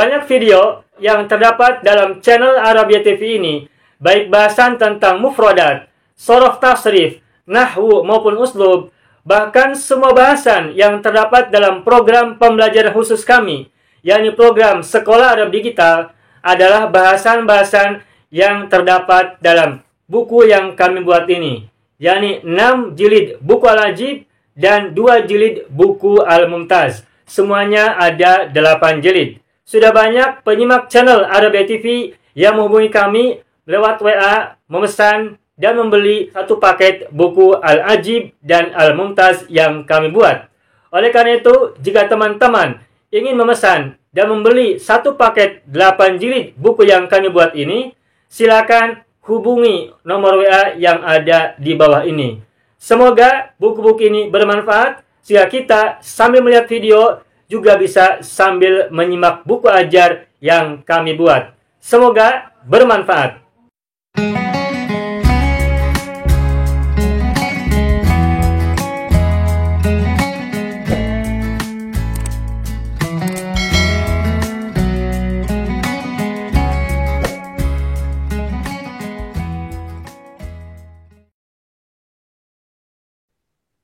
Banyak video yang terdapat dalam channel Arabia TV ini, baik bahasan tentang mufradat, shorof tasrif, nahwu maupun uslub, bahkan semua bahasan yang terdapat dalam program pembelajaran khusus kami, yakni program Sekolah Arab Digital, adalah bahasan-bahasan yang terdapat dalam buku yang kami buat ini, yakni 6 jilid buku Al-Ajib dan 2 jilid buku Al-Mumtaz. Semuanya ada 8 jilid. Sudah banyak penyimak channel Arabia TV yang menghubungi kami lewat WA, memesan dan membeli satu paket buku Al-Ajib dan Al-Mumtaz yang kami buat. Oleh karena itu, jika teman-teman ingin memesan dan membeli satu paket 8 jilid buku yang kami buat ini, silakan hubungi nomor WA yang ada di bawah ini. Semoga buku-buku ini bermanfaat sehingga kita sambil melihat video juga bisa sambil menyimak buku ajar yang kami buat. Semoga bermanfaat.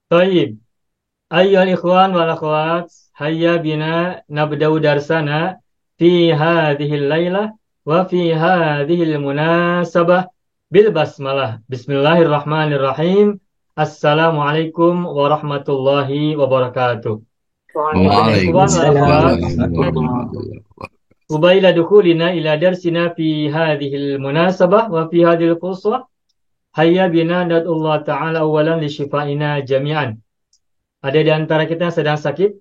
Baik, ayyuhal ikhwan wal akhwat, hayya bina nabda'u darsana fi hadhil lailah wa fi hadhil munasabah bil basmalah. Bismillahirrahmanirrahim. Assalamualaikum warahmatullahi wabarakatuh. Waalaikumsalam. Ubaila dukhulina ila darsina fi hadhil munasabah wa fi hadhil fursa. Hayya bina nad'ullah ta'ala awalan li syifa'ina jami'an. Ada di antara kita yang sedang sakit.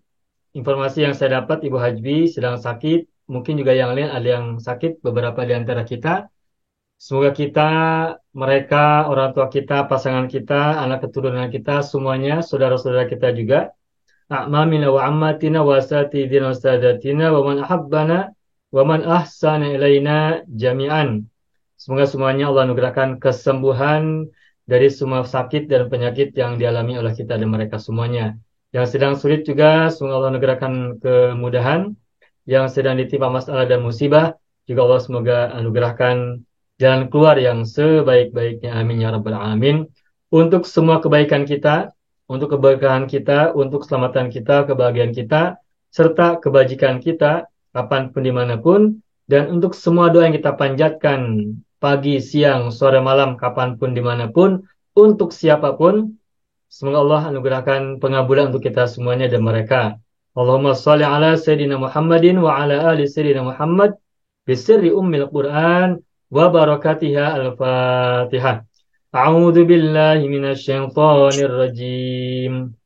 Informasi yang saya dapat, Ibu Hajbi sedang sakit. Mungkin juga yang lain ada yang sakit, beberapa di antara kita. Semoga kita, mereka, orang tua kita, pasangan kita, anak keturunan kita, semuanya, saudara-saudara kita juga. A'mamina wa ammatina wa asatidina wa sadatina wa man ahabbana wa man ahsana ilaina jami'an. Semoga semuanya Allah anugerahkan kesembuhan dari semua sakit dan penyakit yang dialami oleh kita dan mereka semuanya. Yang sedang sulit juga, semoga Allah anugerahkan kemudahan. Yang sedang ditimpa masalah dan musibah, juga Allah semoga anugerahkan jalan keluar yang sebaik-baiknya. Amin ya rabbal alamin. Untuk semua kebaikan kita, untuk keberkahan kita, untuk keselamatan kita, kebahagiaan kita, serta kebajikan kita, kapanpun dimanapun. Dan untuk semua doa yang kita panjatkan pagi, siang, sore, malam, kapanpun, dimanapun, untuk siapapun, semoga Allah anugerahkan pengabulan untuk kita semuanya dan mereka. Allahumma sholli ala Sayyidina Muhammadin wa ala ali Sayyidina Muhammad bisirri ummil Qur'an wa barakatiha al-Fatihah. A'udzu billahi minasyaitonir rajim.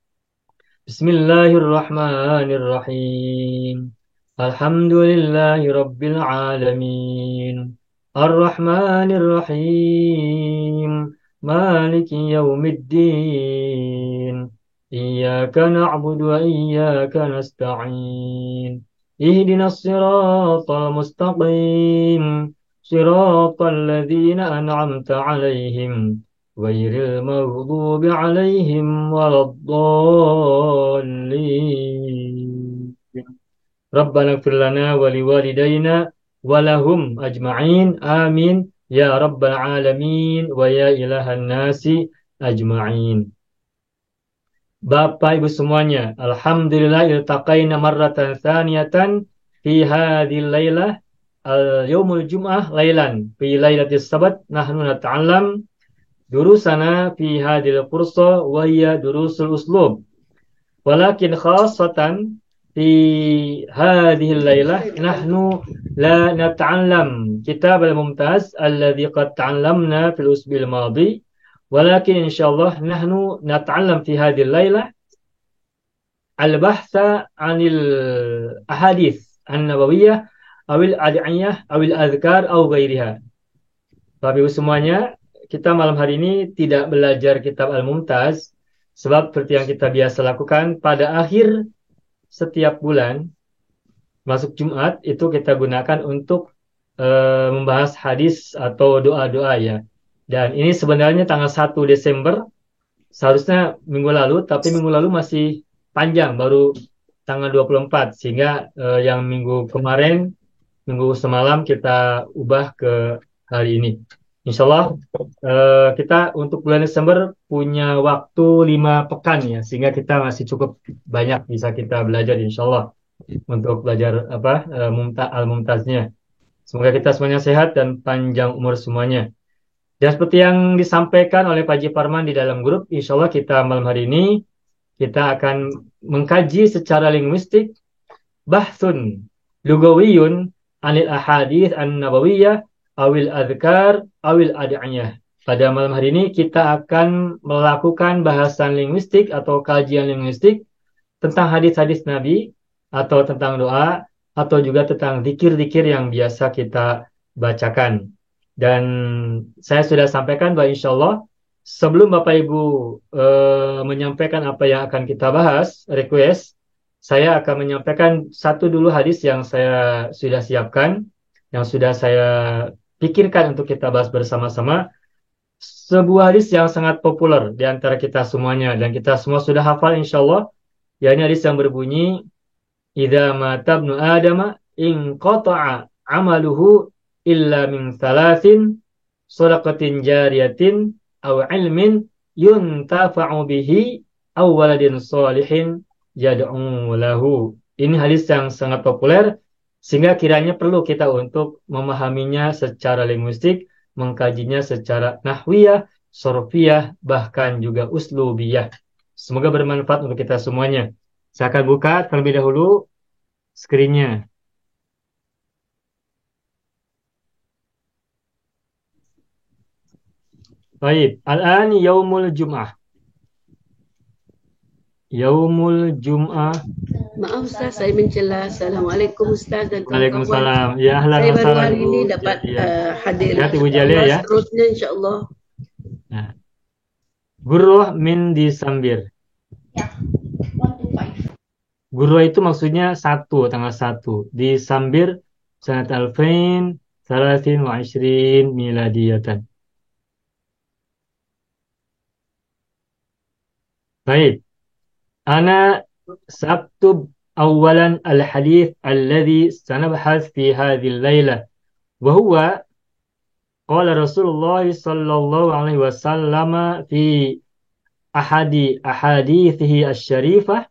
Bismillahirrahmanirrahim. Alhamdulillahi Rabbil Alamin. Ar-Rahmanir Rahim. Maliki Yawmiddin. Iyyaka na'budu wa iyyaka nasta'in. Ihdinas siratal mustaqim. Siratal ladzina an'amta 'alaihim. Ghairil maghdubi 'alaihim waladdallin. Rabbana ighfir lana wa liwalidayna wa lahum ajma'in. Amin ya rabbal alamin wa ya ilahan nasi ajma'in. Bapak Ibu semuanya, alhamdulillah iltaqaina marratan tsaniyatan fi hadhil lailah al-yaumul jum'ah lailan fi lailatis sabat nahnu nata'allam durusana fi hadhil fursa wa hiya durusul uslub. Walakin khassatan في هذه الليلة نحن لا نتعلم كتاب الممتاز الذي قد تعلمنا في الأسبوع الماضي، ولكن إن شاء الله نحن نتعلم في هذه الليلة البحث عن الأحاديث النبوية أو الأدعية أو الأذكار أو غيرها. Bapak Ibu semuanya, kita malam hari ini tidak belajar kitab Al-Mumtaz, sebab seperti yang kita biasa lakukan pada akhir setiap bulan masuk Jumat itu kita gunakan untuk membahas hadis atau doa-doa ya. Dan ini sebenarnya tanggal 1 Desember seharusnya minggu lalu, tapi minggu lalu masih panjang, baru tanggal 24, sehingga yang minggu kemarin minggu semalam kita ubah ke hari ini. Insya Allah kita untuk bulan Desember punya waktu 5 pekan ya, sehingga kita masih cukup banyak bisa kita belajar Insya Allah untuk belajar apa al-mumtaznya. Semoga kita semuanya sehat dan panjang umur semuanya. Dan seperti yang disampaikan oleh Pak Haji Parman di dalam grup, Insya Allah kita malam hari ini kita akan mengkaji secara linguistik bahsun lugawiyun anil ahadith an-nabawiyah awil adhkar awil ad'iyah. Pada malam hari ini kita akan melakukan bahasan linguistik atau kajian linguistik tentang hadis-hadis Nabi atau tentang doa atau juga tentang zikir-zikir yang biasa kita bacakan. Dan saya sudah sampaikan bahwa insya Allah sebelum Bapak Ibu menyampaikan apa yang akan kita bahas, request, saya akan menyampaikan satu dulu hadis yang saya sudah siapkan, yang sudah saya pikirkan untuk kita bahas bersama-sama. Sebuah hadis yang sangat populer di antara kita semuanya, dan kita semua sudah hafal insya Allah. Ya, ini hadis yang berbunyi, Idza mata ibnu Adama in qata'a amaluhu illa min thalathin shadaqatin jariyatin aw ilmin yuntafa'u bihi aw waladin shalihin yad'u lahu. Ini hadis yang sangat populer sehingga kiranya perlu kita untuk memahaminya secara linguistik, mengkajinya secara nahwiyah, sorfiyah, bahkan juga uslubiyah. Semoga bermanfaat untuk kita semuanya. Saya akan buka terlebih dahulu screen-nya. Baik, al-an yaumul jum'ah. Yaumul jum'ah. Maaf Ustaz, saya mencela. Assalamualaikum Ustaz dan kawan-kawan. Waalaikumsalam. Ya, ahlan Saya wa baru sahlan, hari ini Bu dapat Jalia. hadir. Lihat Ibu Jalia ya. Seterusnya insya-Allah. Nah. Gurrah min disambir. Ya, 1 to 5. Gurrah itu maksudnya tanggal 1. Disambir sanat alfain salasin wa ishrin miladiyatan. Baik. Ana saktub awalan al-hadith alladhi sanabhas fi hadhihi al-layla. Wahuwa qala Rasulullah sallallahu alaihi wasallam fi ahadithihi asy-syarifah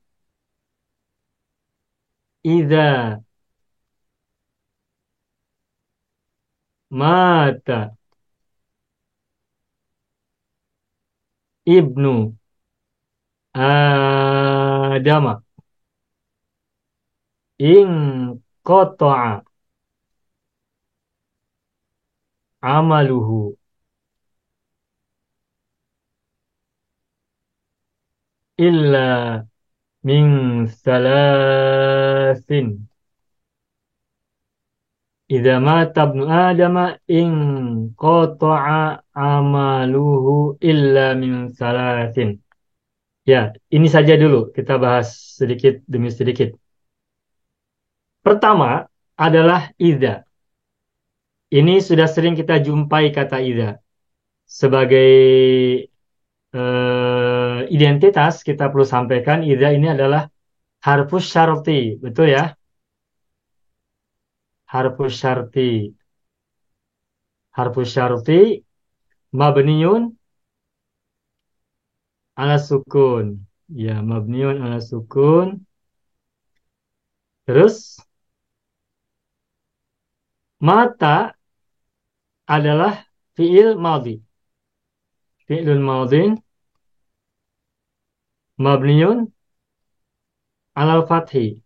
idza mata ibnu Adama in qata'a amaluhu illa min thalathin. Idza mata ibnu Adama in qata'a amaluhu illa min thalathin. Ya, ini saja dulu kita bahas sedikit demi sedikit. Pertama adalah idza. Ini sudah sering kita jumpai kata idza. Sebagai identitas kita perlu sampaikan idza ini adalah harfus syarti, betul ya? Harfus syarti. Harfus syarti mabniun ala sukun. Ya, mabniun ala sukun. Terus mata adalah fi'il madhi. Fi'lun madhin mabniun ala fathi.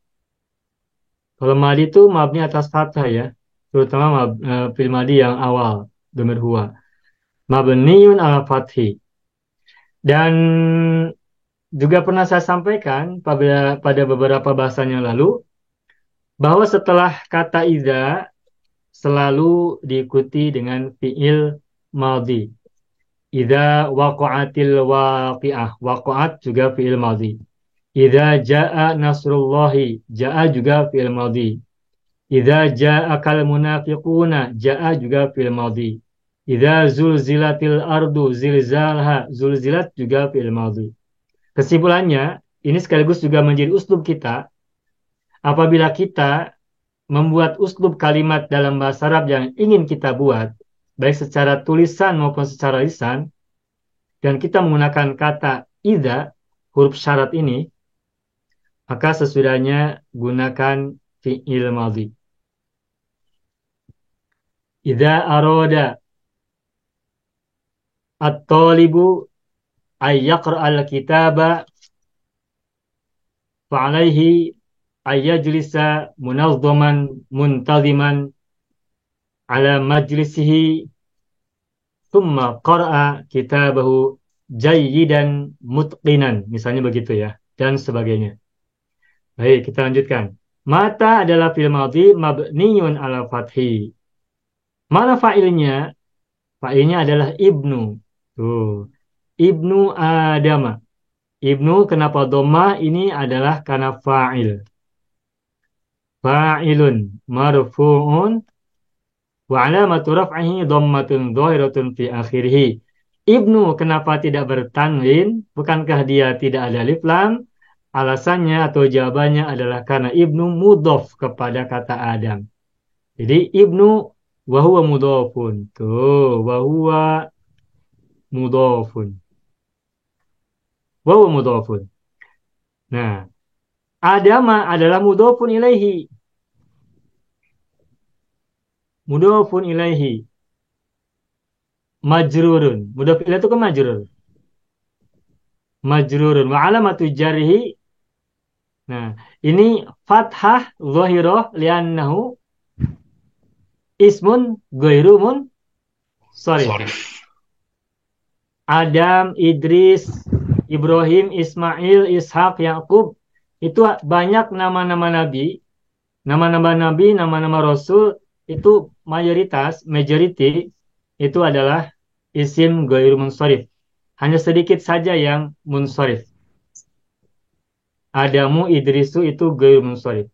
Kalau madi itu mabni atas fathah ya, terutama fi'il madi yang awal, dhamir huwa. Mabniun ala fathi. Dan juga pernah saya sampaikan pada beberapa bahasan yang lalu bahwa setelah kata idza selalu diikuti dengan fi'il madhi. Idza waqa'atil waqi'ah. Waqa'at juga fi'il madhi. Idza jaa nasrullahi. Jaa juga fi'il madhi. Idza ja'akal munafiquna. Jaa juga fi'il madhi. Idza zulzilatil ardu zilzalha. Zulzilat juga fi'il madhi. Kesimpulannya, ini sekaligus juga menjadi uslub kita apabila kita membuat uslub kalimat dalam bahasa Arab yang ingin kita buat, baik secara tulisan maupun secara lisan, dan kita menggunakan kata idza, huruf syarat ini, maka sesudahnya gunakan fi'il madhi. Idza aroda at-talibu ay yaqra'al kitaba fa'alaihi ay yajlisa munazzaman muntaziman ala majlisihi thumma qara'a kitabahu jayyidan mutqinan. Misalnya begitu ya, dan sebagainya. Baik, kita lanjutkan. Mata adalah fi'il madhi mabniun ala fathi. Mana fa'ilnya? Fa'ilnya adalah ibnu. Tuh. Ibnu Adama. Ibnu kenapa dhamma? Ini adalah karena fa'il. Fa'ilun marfu'un wa alamatu raf'ihi dhammatun dhahiratun fi akhirih. Ibnu kenapa tidak bertanwin? Bukankah dia tidak ada alif lam? Alasannya atau jawabannya adalah karena ibnu mudhof kepada kata Adam. Jadi ibnu wa huwa mudhofun. Tuh, wa huwa mudhofun. Wa huwa mudhofun. Nah, Adama adalah mudhofun ilaihi. Mudhofun ilaihi. Majrurun. Mudhof ilaihi itu kan majrur. Majrurun. Wa alamatu jarhi. Nah, ini fathah zahirah li'annahu ismun ghairu sorry. Adam, Idris, Ibrahim, Ismail, Ishak, Yakub, itu banyak nama-nama nabi, nama-nama rasul, itu majority itu adalah isim ghairu munsharif. Hanya sedikit saja yang munsharif. Adamu, Idrisu itu ghairu munsharif.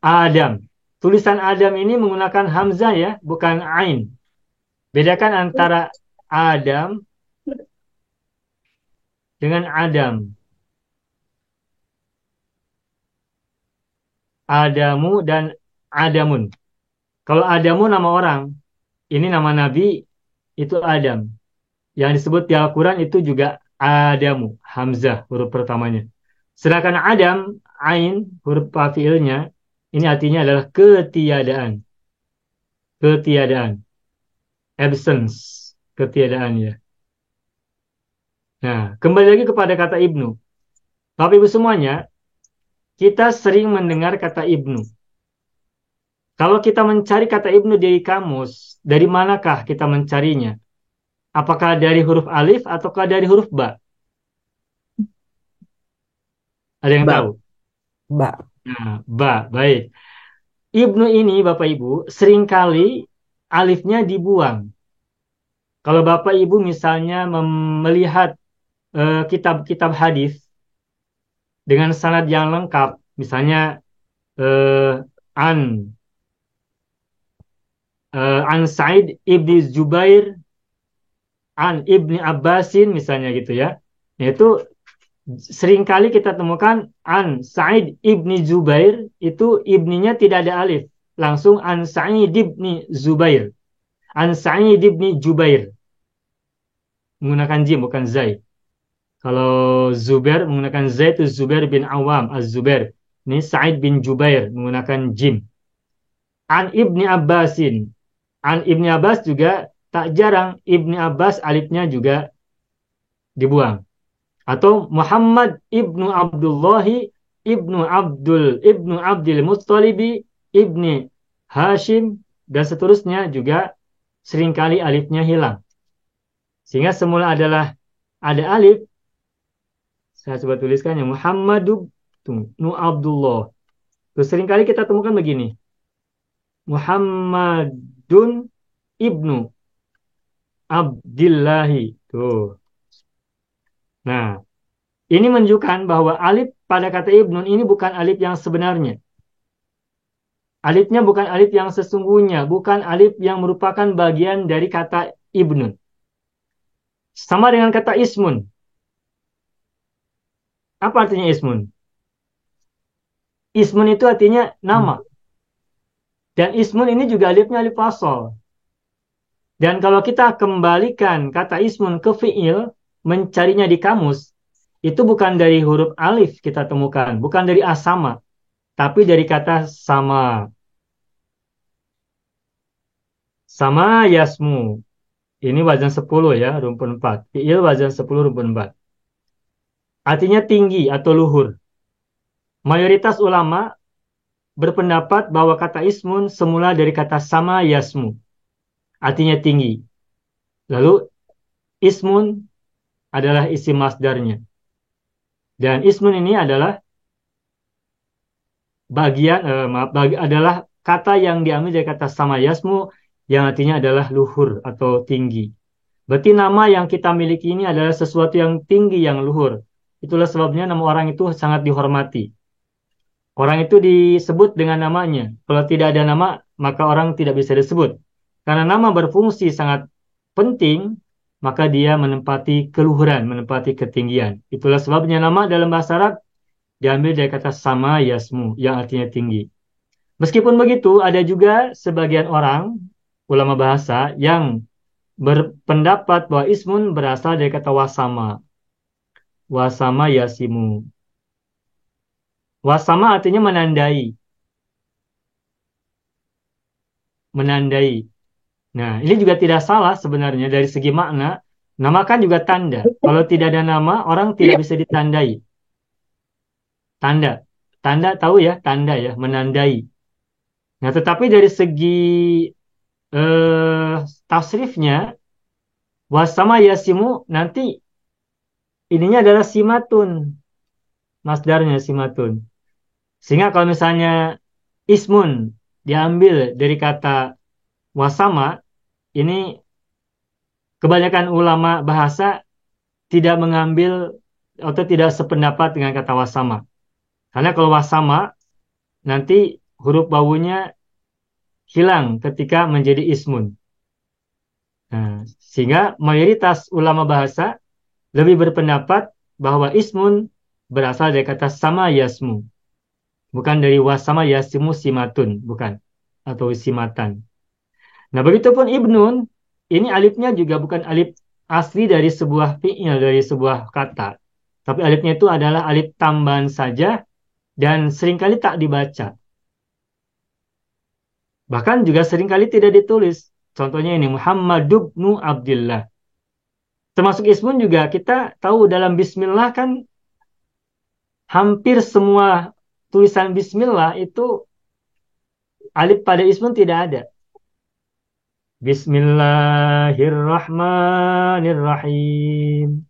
Adam. Tulisan Adam ini menggunakan hamzah ya, bukan ain. Bedakan antara Adam dengan Adam. Adamu dan Adamun. Kalau Adamu nama orang, ini nama nabi, itu Adam. Yang disebut di Al-Quran itu juga Adamu, hamzah huruf pertamanya. Sedangkan Adam, ain huruf fi'ilnya, ini artinya adalah ketiadaan. Ketiadaan. Absence. Ketiadaan ya. Nah, kembali lagi kepada kata ibnu. Bapak Ibu semuanya, kita sering mendengar kata ibnu. Kalau kita mencari kata ibnu di kamus, dari manakah kita mencarinya? Apakah dari huruf alif ataukah dari huruf ba? Ada yang Ba. tahu? Ba. Nah, ba, baik. Ibnu ini, Bapak Ibu, seringkali alifnya dibuang. Kalau Bapak Ibu misalnya melihat kitab-kitab hadis dengan sanad yang lengkap, misalnya an Sa'id ibni Zubair, an Ibni Abbasin misalnya gitu ya. Itu seringkali kita temukan an Sa'id ibni Zubair itu ibninya tidak ada alif, langsung an Sa'id ibni Zubair, an Sa'id ibni Jubair menggunakan jim bukan zai. Kalau Zubair menggunakan zai itu Zubair bin Awam Az-Zubair. Ini Sa'id bin Jubair menggunakan jim. An Ibni Abbasin. An Ibni Abbas juga tak jarang Ibni Abbas alifnya juga dibuang. Atau Muhammad Ibnu Abdullahi Ibnu Abdul Muttalibi Ibni Hashim dan seterusnya juga seringkali alifnya hilang. Sehingga semula adalah ada alif. Saya coba tuliskannya Muhammadu nu Abdullah. Terus seringkali kita temukan begini. Muhammadun Ibnu Abdillahi. Tuh. Nah, ini menunjukkan bahwa alif pada kata ibnun ini bukan alif yang sebenarnya. Alifnya bukan alif yang sesungguhnya, bukan alif yang merupakan bagian dari kata ibnun. Sama dengan kata ismun. Apa artinya ismun? Ismun itu artinya nama. Dan ismun ini juga alifnya alif fasol. Dan kalau kita kembalikan kata ismun ke fi'il, mencarinya di kamus, itu bukan dari huruf alif kita temukan, bukan dari asama, tapi dari kata sama. Sama yasmu. Ini wazan 10 ya, rumpun 4. Fi'il wazan 10 rumpun 4. Artinya tinggi atau luhur. Mayoritas ulama berpendapat bahwa kata ismun semula dari kata sama yasmu. Artinya tinggi. Lalu ismun adalah isim masdarnya. Dan ismun ini adalah adalah kata yang diambil dari kata sama yasmu yang artinya adalah luhur atau tinggi. Berarti nama yang kita miliki ini adalah sesuatu yang tinggi, yang luhur. Itulah sebabnya nama orang itu sangat dihormati. Orang itu disebut dengan namanya. Kalau tidak ada nama, maka orang tidak bisa disebut. Karena nama berfungsi sangat penting, maka dia menempati keluhuran, menempati ketinggian. Itulah sebabnya nama dalam bahasa Arab diambil dari kata sama yasmu, yang artinya tinggi. Meskipun begitu, ada juga sebagian orang, ulama bahasa, yang berpendapat bahwa ismun berasal dari kata wasama. Wasama yasimu. Wasama artinya menandai. Menandai. Nah, ini juga tidak salah sebenarnya dari segi makna. Nama kan juga tanda. Kalau tidak ada nama, orang tidak bisa ditandai. Tanda. Tanda tahu ya, tanda ya, menandai. Nah, tetapi dari segi tasrifnya, wasama yasimu nanti ininya adalah simatun. Masdarnya simatun. Sehingga kalau misalnya ismun diambil dari kata wasama, ini kebanyakan ulama bahasa tidak mengambil atau tidak sependapat dengan kata wasama. Karena kalau wasama, nanti huruf bawunya hilang ketika menjadi ismun. Nah, sehingga mayoritas ulama bahasa lebih berpendapat bahwa ismun berasal dari kata sama yasmu. Bukan dari wasama yasimu simatun. Bukan. Atau simatan. Nah, begitupun ibnun, ini alifnya juga bukan alif asli dari sebuah fi'il, dari sebuah kata. Tapi alifnya itu adalah alif tambahan saja dan seringkali tak dibaca. Bahkan juga seringkali tidak ditulis. Contohnya ini Muhammad ibnu Abdullah. Termasuk ismun juga kita tahu dalam bismillah kan hampir semua tulisan bismillah itu alif pada ismun tidak ada. Bismillahirrahmanirrahim.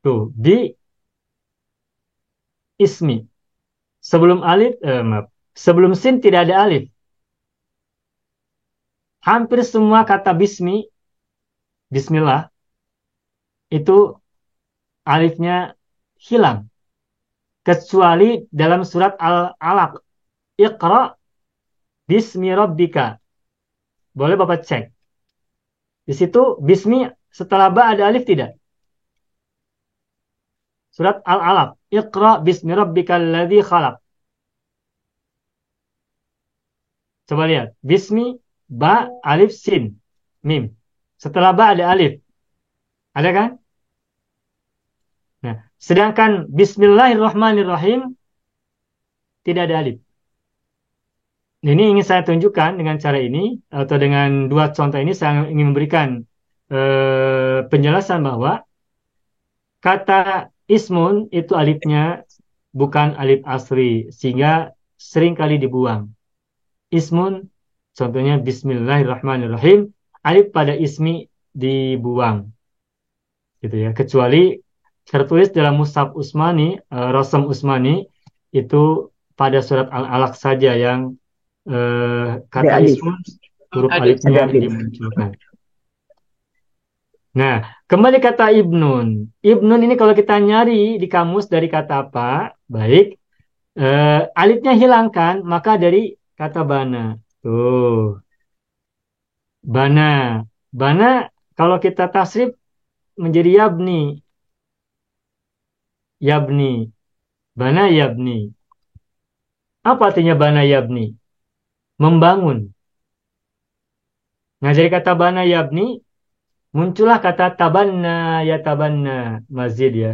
Tuh, di ismi. Sebelum alif, maaf. Sebelum sin tidak ada alif. Hampir semua kata bismillah, itu alifnya hilang. Kecuali dalam surat Al-Alaq. Iqra bismi rabbika. Boleh Bapak cek. Di situ bismi setelah ba ada alif tidak? Surat Al-Alaq. Iqra bismi rabbikal ladzi khalaq. Coba lihat. Bismi, ba, alif, sin, mim. Setelah ba ada alif. Ada kan? Nah, sedangkan Bismillahirrahmanirrahim tidak ada alif. Ini ingin saya tunjukkan dengan cara ini atau dengan dua contoh ini saya ingin memberikan penjelasan bahwa kata ismun itu alifnya bukan alif asli sehingga sering kali dibuang. Ismun contohnya Bismillahirrahmanirrahim, alif pada ismi dibuang. Gitu ya. Kecuali tertulis dalam Mushaf Utsmani, Rasam Utsmani itu pada surat Al-Alaq saja yang kata ismun huruf alifnya dimunculkan. Nah, kembali kata ibnun. Ibnun ini kalau kita nyari di kamus dari kata apa? Baik, alifnya hilangkan, maka dari kata bana. Tuh, bana. Bana kalau kita tasrif menjadi yabni. yabni. Bana yabni. Apa artinya bana yabni? Membangun. Nah, dari kata bana yabni, muncullah kata tabanna ya tabanna. Masjid ya.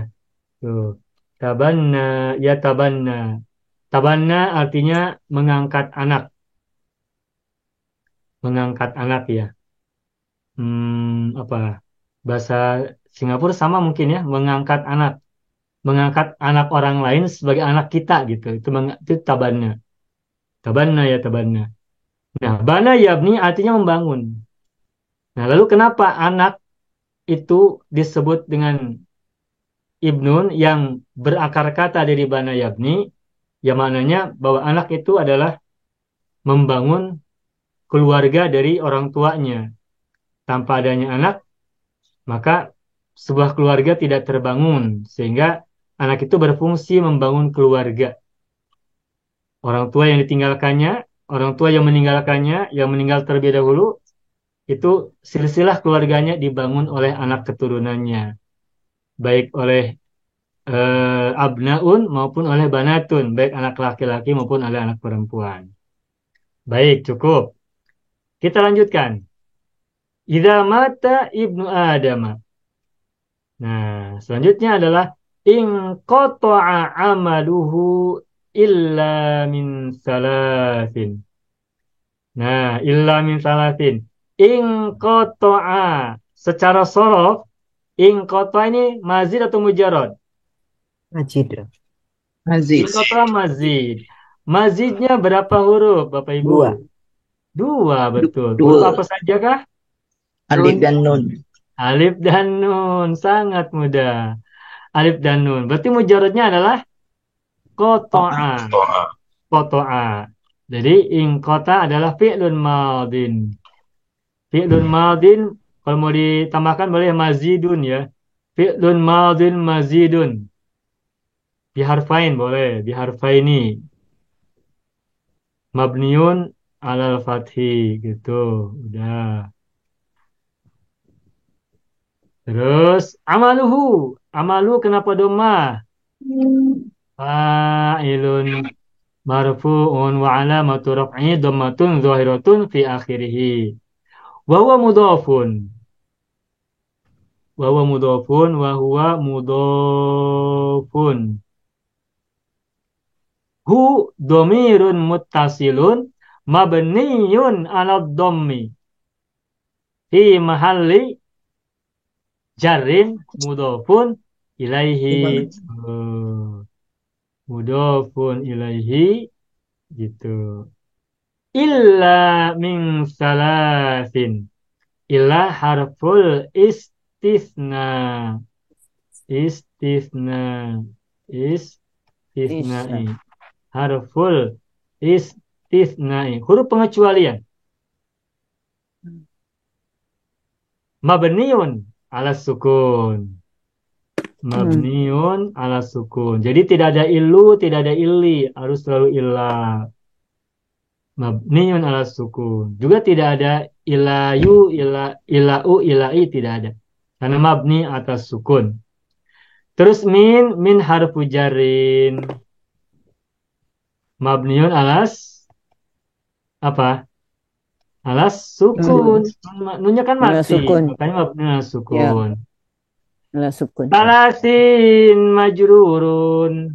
Tuh. Tabanna ya tabanna. Tabanna artinya mengangkat anak. Mengangkat anak ya. Apa? Bahasa Singapura sama mungkin ya. Mengangkat anak. Mengangkat anak orang lain sebagai anak kita gitu. Itu tabanna. Tabanna ya tabanna. Nah, bana yabni artinya membangun. Nah, lalu kenapa anak itu disebut dengan ibnun yang berakar kata dari bana yabni? Ya maknanya bahwa anak itu adalah membangun keluarga dari orang tuanya. Tanpa adanya anak, maka sebuah keluarga tidak terbangun. Sehingga anak itu berfungsi membangun keluarga. Orang tua yang ditinggalkannya, orang tua yang meninggalkannya, yang meninggal terlebih dahulu, itu silsilah keluarganya dibangun oleh anak keturunannya. Baik oleh abnaun maupun oleh banatun. Baik anak laki-laki maupun oleh anak perempuan. Baik, cukup. Kita lanjutkan. Idza mata ibnu Adam. Nah, selanjutnya adalah in qata'a amaluhu illa min salasin. Nah, illa min salasin. In qata'a secara sorof, in qata'a ini mazid atau mujarad? Majid. In qata'a mazid. Mazidnya berapa huruf, Bapak Ibu? Dua. Dua, betul. Dua. Huruf apa saja kah? Alif dan nun. Alif dan nun, sangat mudah. Alif dan nun. Berarti mujaradnya adalah koto'a. Koto'a. Jadi in kota adalah fi'lun madin. Fi'lun madin, kalau mau ditambahkan boleh mazidun ya. Fi'lun madin mazidun. Biharfain boleh, biharfaini. Mabniun alal fathi gitu. Udah. Terus amaluhu. Amalu kenapa doma? Fa'ilun marfu'un wa alamatu raf'i dhammatun zahiratun fi akhirih. Wa huwa mudhafun. Wa huwa mudhafun wa huwa mudhafun. Hu dhamirun muttasilun mabniyun 'ala dhammi fi mahalli jarrin mudhafun ilaihi. Mudhafun ilaihi gitu. Illa min salasin. Illa harful istisna. Istisna. Istisnai. Harful istisnai. Huruf pengecualian. Mabniun ala sukun. Mabniun ala sukun. Jadi tidak ada ilu, tidak ada illi. Harus selalu illa. Mabniun ala sukun. Juga tidak ada ilayu, ilau, ilai. Tidak ada. Karena mabni atas sukun. Terus min harfu jarin. Mabniun alas apa? Alas sukun. Nunnya kan mati. Makanya mabniun alas sukun. Ala sukun. Salasin majrurun.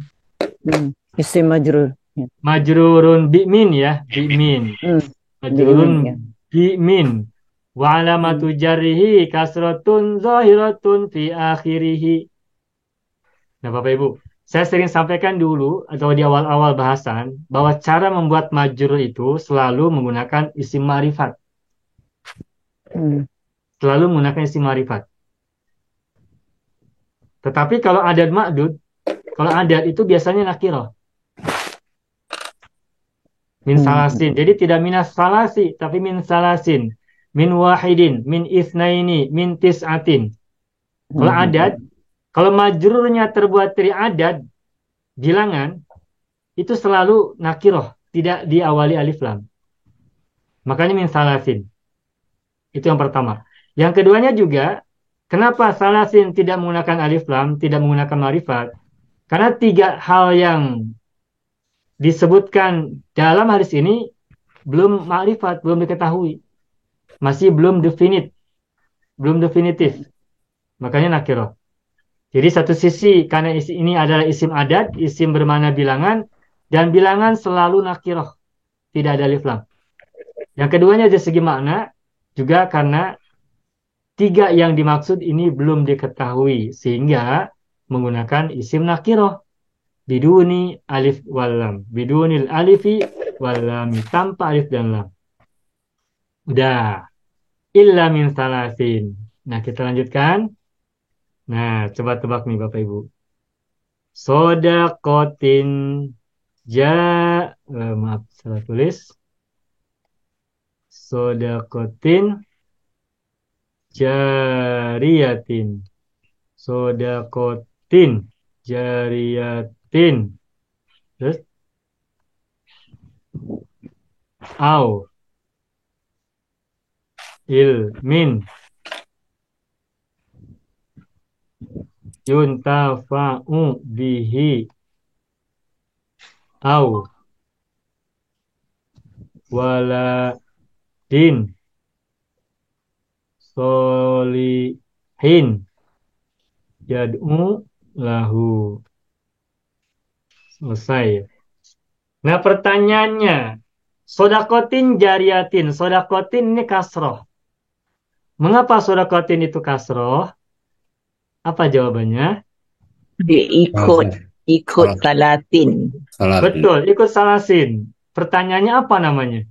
Isim majrur. Majrurun bi'min ya. Bi'min. Majrurun bi'min. Wa alamatu jarrihi kasratun zahiratun fi akhirihi. Nah Bapak Ibu, saya sering sampaikan dulu atau di awal-awal bahasan bahwa cara membuat majrur itu selalu menggunakan isim ma'rifat. Selalu menggunakan isim ma'rifat. Tetapi kalau adat ma'dud, kalau adat itu biasanya nakirah. Min salasin. Jadi tidak minas salasi, tapi min salasin. Min wahidin, min isnaini, min tis'atin. Kalau adat, kalau majrurnya terbuat dari adat, bilangan, itu selalu nakirah. Tidak diawali alif lam. Makanya min salasin. Itu yang pertama. Yang keduanya juga, kenapa salasin tidak menggunakan alif lam, tidak menggunakan ma'rifat? Karena 3 hal yang disebutkan dalam hadis ini belum ma'rifat, belum diketahui. Masih belum definitif. Makanya nakirah. Jadi satu sisi karena ini adalah isim adat, isim bermakna bilangan, dan bilangan selalu nakirah, tidak ada alif lam. Yang keduanya dari segi makna juga karena 3 yang dimaksud ini belum diketahui sehingga menggunakan isim nakirah biduni alif wal lam, bidunil alifi wal lam, tanpa alif dan lam. Udah, illa min salasin. Nah, kita lanjutkan. Nah, coba tebak nih Bapak Ibu. Sodakotin maaf salah tulis. Sodakotin jariyatin. Sodakotin jariyatin. Terus au ilmin yuntafa'u bihi au waladin solihin yad'u lahu. Selesai. Nah, pertanyaannya, sodakotin jariyatin. Sodakotin ini kasroh. Mengapa sodakotin itu kasroh? Apa jawabannya? Dia ikut salatin. Betul, ikut salasin. Pertanyaannya apa namanya?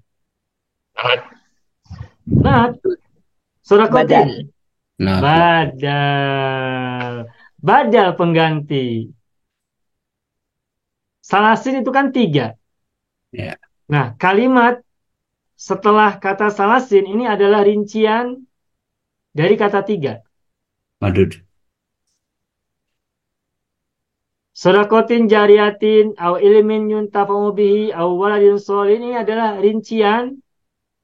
Nah, sodakotin. Badal. Badal pengganti. Salasin itu kan 3. Ya. Nah, kalimat setelah kata salasin ini adalah rincian dari kata 3. Madud. Sodakotin jariyatin au ilmin yuntafa'u bihi au waladin sholih, ini adalah rincian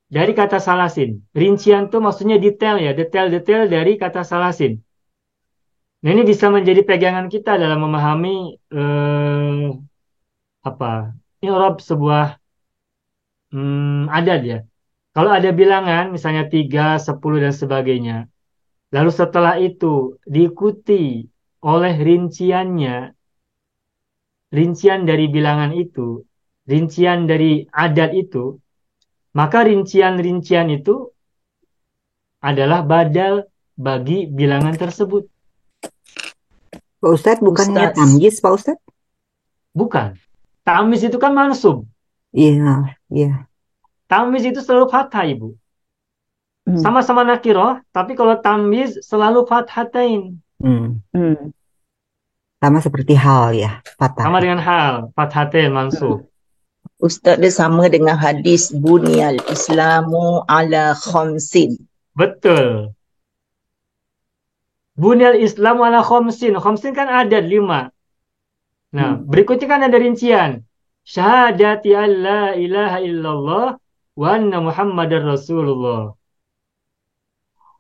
dari kata salasin. Rincian itu maksudnya detail ya, detail-detail dari kata salasin. Nah, ini bisa menjadi pegangan kita dalam memahami i'rab sebuah adat ya. Kalau ada bilangan misalnya 3, 10 dan sebagainya. Lalu setelah itu diikuti oleh rinciannya, rincian dari bilangan itu, rincian dari adat itu, maka rincian-rincian itu adalah badal bagi bilangan tersebut. Pak Ustadz, bukannya Ustadz. tamyiz, Pak Ustadz? Bukan. Tamyiz itu kan mansub. Iya, iya. Tamyiz itu selalu fathah, Ibu. Hmm. Sama-sama nakirah, tapi kalau tamyiz selalu fathatain. Sama seperti hal ya, fathah. Sama dengan hal, fathatain mansub. Ustaz, dia sama dengan hadis bunyal islamu ala khamsin. Betul. Bunyal Islam ala khamsin. Khamsin kan ada 5. Nah, berikutnya kan ada rincian. Syahadati an la ilaha illallah wa anna Muhammadar Rasulullah.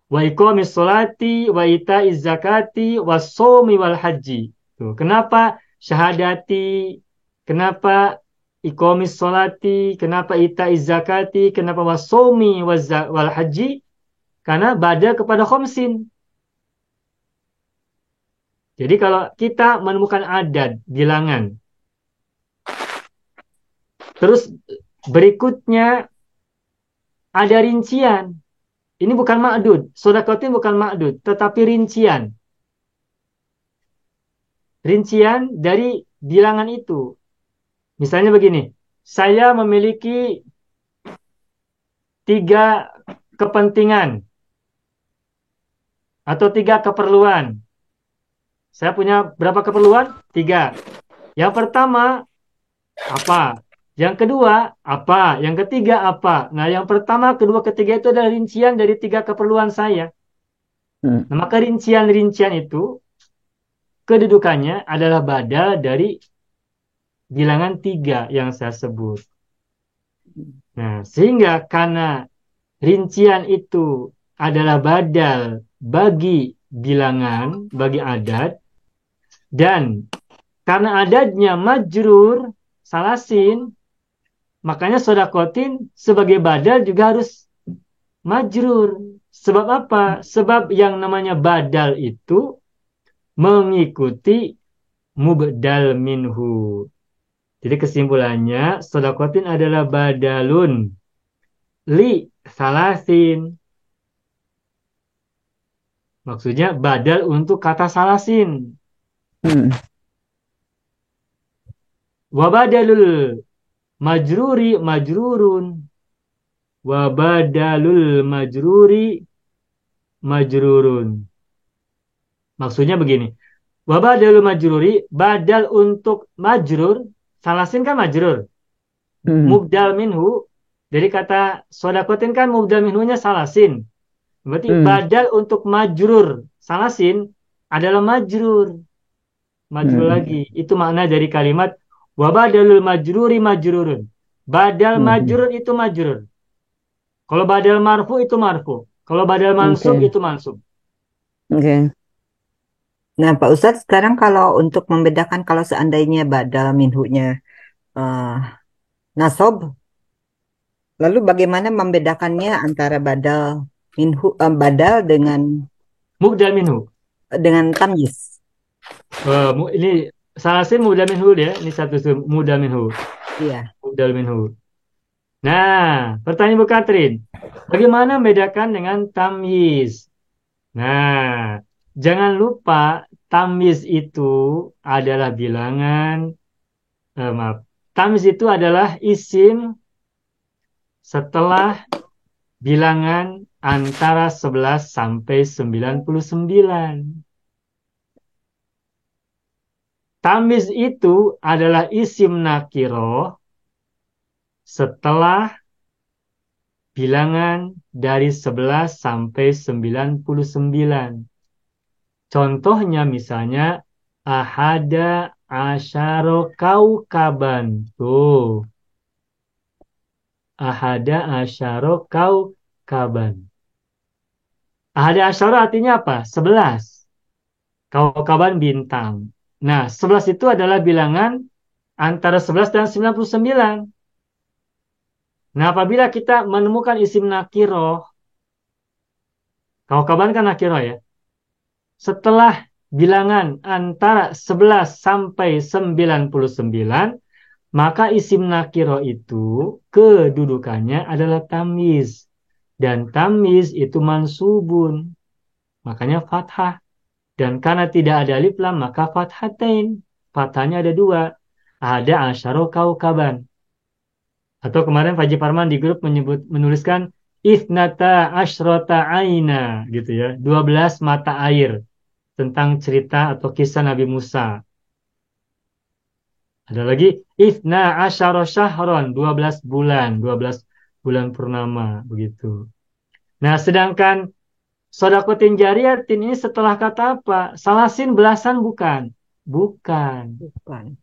Wa iqamis sholati wa ita'iz zakati wa shaumi wal haji. Tuh, kenapa syahadati? Kenapa iqamis sholati? Kenapa ita'iz zakati? Kenapa wa shaumi wal haji? Karena badal kepada khamsin. Jadi kalau kita menemukan adat, bilangan, terus berikutnya ada rincian. Ini bukan ma'dud. Sodakotin bukan ma'dud, tetapi rincian. Rincian dari bilangan itu. Misalnya begini, saya memiliki 3 kepentingan atau 3 keperluan. Saya punya berapa keperluan? 3. Yang pertama, apa? Yang kedua, apa? Yang ketiga, apa? Nah, yang pertama, kedua, ketiga itu adalah rincian dari 3 keperluan saya. Nah, maka rincian-rincian itu, kedudukannya adalah badal dari bilangan 3 yang saya sebut. Nah, sehingga karena rincian itu adalah badal bagi bilangan, bagi adat, dan karena adanya majrur salasin, makanya sodakotin sebagai badal juga harus majrur. Sebab apa? Sebab yang namanya badal itu mengikuti mubdal minhu. Jadi kesimpulannya sodakotin adalah badalun li salasin. Maksudnya badal untuk kata salasin. Hmm. Wabadalul majruri majrurun. Wabadalul majruri majrurun. Maksudnya begini. Wabadalul majruri, badal untuk majrur. Salasin kan majrur. Hmm. Mubdal minhu. Jadi kata sodakotin kan mubdal minhunya salasin. Berarti Hmm. badal untuk majrur salasin adalah majrur. Majrur Hmm. lagi. Itu makna dari kalimat wabadalul majruri majrurun. Badal Hmm. majrur itu majrur. Kalau badal marfu itu marfu. Kalau badal mansub Oke. itu mansub. Oke. Nah, Pak Ustadz, sekarang kalau untuk membedakan kalau seandainya badal minhunya eh, nasob, lalu bagaimana membedakannya antara badal Mubdal minhu. dengan tamyiz? Ini salasin mubdal minhu ya. Ini satu mubdal minhu. Iya. Mubdal minhu. Nah, pertanyaan Bu Katrin. Bagaimana membedakan dengan tamyiz? Nah, jangan lupa tamyiz itu adalah bilangan, maaf. Tamyiz itu adalah isim setelah bilangan antara 11 sampai 99. Tamyiz itu adalah isim nakiroh setelah bilangan dari 11 sampai 99. Contohnya misalnya ahada asyaro kaukaban. Tuh. Ahada asyaro kaukaban. Ahada asyaro artinya apa? 11. Kaukaban bintang. Nah, 11 itu adalah bilangan antara 11 dan 99. Nah, apabila kita menemukan isim nakiroh, kaukaban kan nakiroh ya. Setelah bilangan antara 11 sampai 99, maka isim nakiro itu kedudukannya adalah tamyiz. Dan tamyiz itu mansubun. Makanya fathah. Dan karena tidak ada alif lam, maka fathatain. Fathahnya ada dua. Ada asyaro kaukaban. Atau kemarin Faji Parman di grup menuliskan Ithnata asyrota aina. Gitu ya. 12 mata air. Tentang cerita atau kisah Nabi Musa. Ada lagi Ifna asyara syahron, 12 bulan, 12 bulan purnama begitu. Nah, sedangkan sodakotin jariyatin ini setelah kata apa? Salasin belasan bukan? Bukan. Bukan.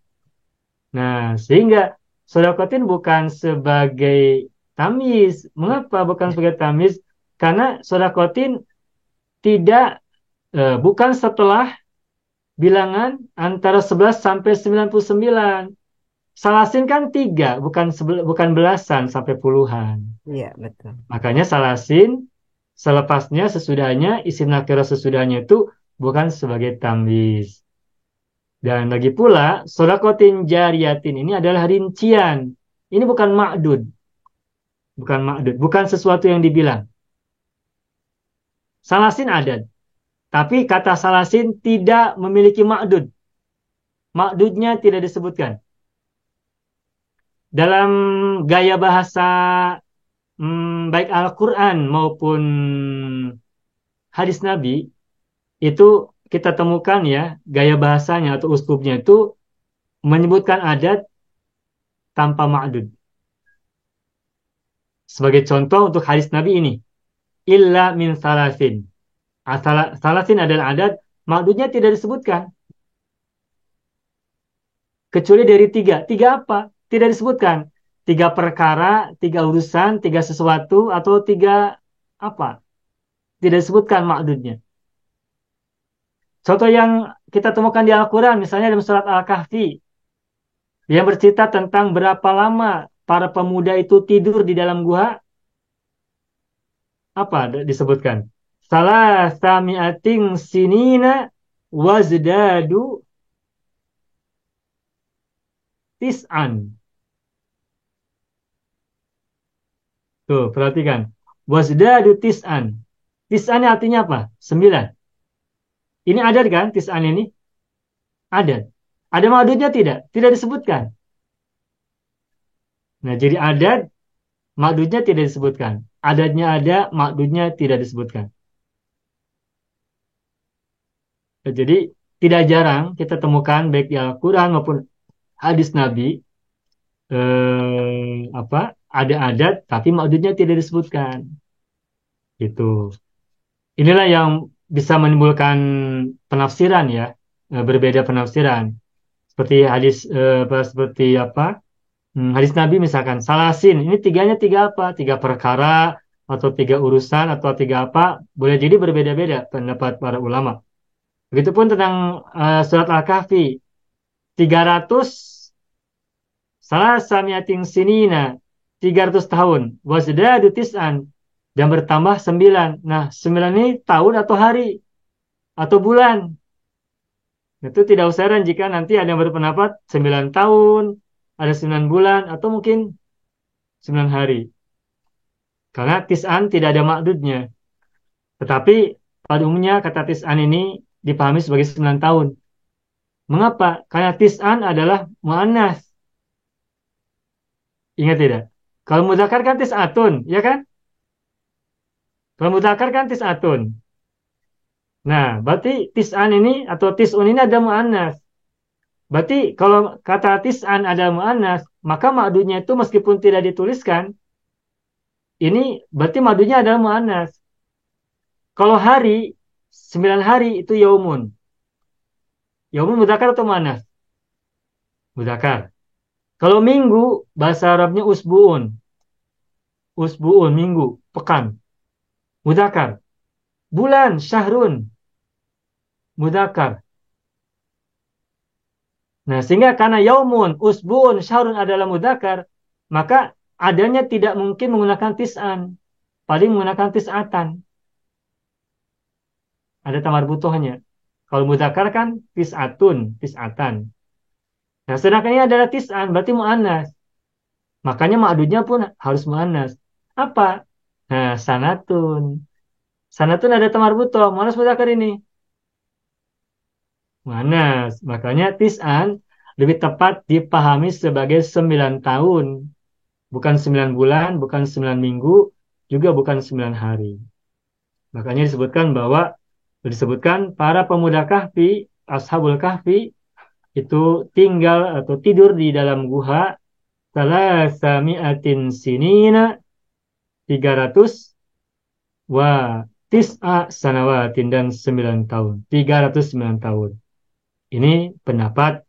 Nah, sehingga sodakotin bukan sebagai tamyiz. Mengapa bukan sebagai tamyiz? Karena sodakotin tidak bukan setelah bilangan antara 11 sampai 99. Salasin kan 3, bukan belasan sampai puluhan. Iya, betul. Makanya salasin selepasnya, sesudahnya, isim nakirah sesudahnya itu bukan sebagai tamyiz. Dan lagi pula, sodakotin jariyatin ini adalah rincian. Ini bukan ma'dud. Bukan ma'dud. Bukan sesuatu yang dibilang. Salasin ada. Tapi kata salasin tidak memiliki ma'dud. Ma'dudnya tidak disebutkan. Dalam gaya bahasa baik Al-Quran maupun hadis Nabi, itu kita temukan ya, gaya bahasanya atau uslubnya itu menyebutkan adat tanpa ma'dud. Sebagai contoh untuk hadis Nabi ini, illa min salasin. Salasin adalah adat, ma'dudnya tidak disebutkan. Kecuali dari 3. 3 apa? Tidak disebutkan. 3 perkara, 3 urusan, 3 sesuatu, atau 3 apa? Tidak disebutkan ma'dudnya. Contoh yang kita temukan di Al-Quran, misalnya dalam surat Al-Kahfi, yang bercerita tentang berapa lama para pemuda itu tidur di dalam gua, apa disebutkan? Salah sami'ating sinina wazdadu tis'an. Tuh, perhatikan. Wazdadu tis'an. Tis'an artinya apa? 9. Ini ada kan tis'an ini? Ada. Ada maksudnya tidak? Tidak disebutkan. Nah, jadi adat makdudnya tidak disebutkan. Adatnya ada, makdudnya tidak disebutkan. Nah, jadi tidak jarang kita temukan baik di Al-Quran maupun hadis Nabi apa ada adat tapi makdudnya tidak disebutkan. Gitu. Inilah yang bisa menimbulkan penafsiran ya, berbeda penafsiran. Seperti hadis seperti apa? Hadis Nabi misalkan salasin, ini tiganya tiga apa? Tiga perkara atau tiga urusan atau tiga apa? Boleh jadi berbeda-beda pendapat para ulama. Begitupun tentang surat Al-Kahfi 300 salah samiating sinina 300 tahun wasdadu tis'an dan bertambah 9. Nah, 9 ini tahun atau hari atau bulan. Itu tidak usah heran jika nanti ada yang berpendapat 9 tahun, ada 9 bulan atau mungkin 9 hari. Karena tis'an tidak ada makdudnya. Tetapi pada umumnya kata tis'an ini dipahami sebagai 9 tahun. Mengapa? Karena tis'an adalah mu'annas. Ingat tidak? Kalau mudzakkar kan tis'atun, ya kan? Kalau mudzakkar kan tis'atun. Nah, berarti tis'an ini atau tis'un ini ada mu'annas. Berarti kalau kata tis'an ada mu'annas, maka makdudnya itu meskipun tidak dituliskan, ini berarti makdudnya adalah mu'annas. Kalau hari, 9 hari itu yaumun. Yaumun mudzakkar atau mu'annas? Mudzakkar. Kalau minggu, bahasa Arabnya usbu'un. Usbu'un, minggu, pekan. Mudzakkar. Bulan, syahrun. Mudzakkar. Nah, sehingga karena yaumun, usbu'un, syahrun adalah mudzakkar, maka adanya tidak mungkin menggunakan tis'an. Paling menggunakan tis'atan. Ada tamar butuhnya. Kalau mudzakkar kan tis'atun, tis'atan. Nah, sedangkan ini adalah tis'an, berarti mu'annas. Makanya makdudnya pun harus mu'annas. Apa? Nah, sanatun. Sanatun ada tamar butuh. Mu'annas mudzakkar ini. Mu'annas. Makanya tis'an lebih tepat dipahami sebagai 9 tahun. Bukan 9 bulan, bukan 9 minggu, juga bukan 9 hari. Makanya disebutkan para pemuda Kahfi, Ashabul Kahfi, itu tinggal atau tidur di dalam guha salasami'atin sinina 300 wa tis'a sanawatin dan 9 tahun. 309 tahun. Ini pendapat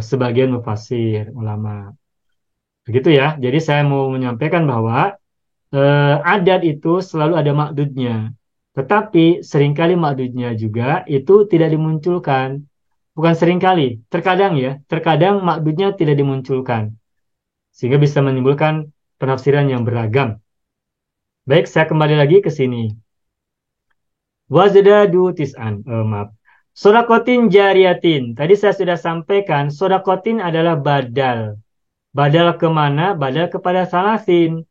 sebagian mufassir ulama. Begitu ya. Jadi saya mau menyampaikan bahwa adat itu selalu ada makdudnya. Tetapi seringkali makdudnya juga itu tidak dimunculkan. Bukan seringkali, terkadang ya. Terkadang makdudnya tidak dimunculkan. Sehingga bisa menimbulkan penafsiran yang beragam. Baik, saya kembali lagi ke sini. Wazdadu tis'an. Maaf. Sodakotin jariyatin. Tadi saya sudah sampaikan, sodakotin adalah badal. Badal kemana? Badal kepada salasin.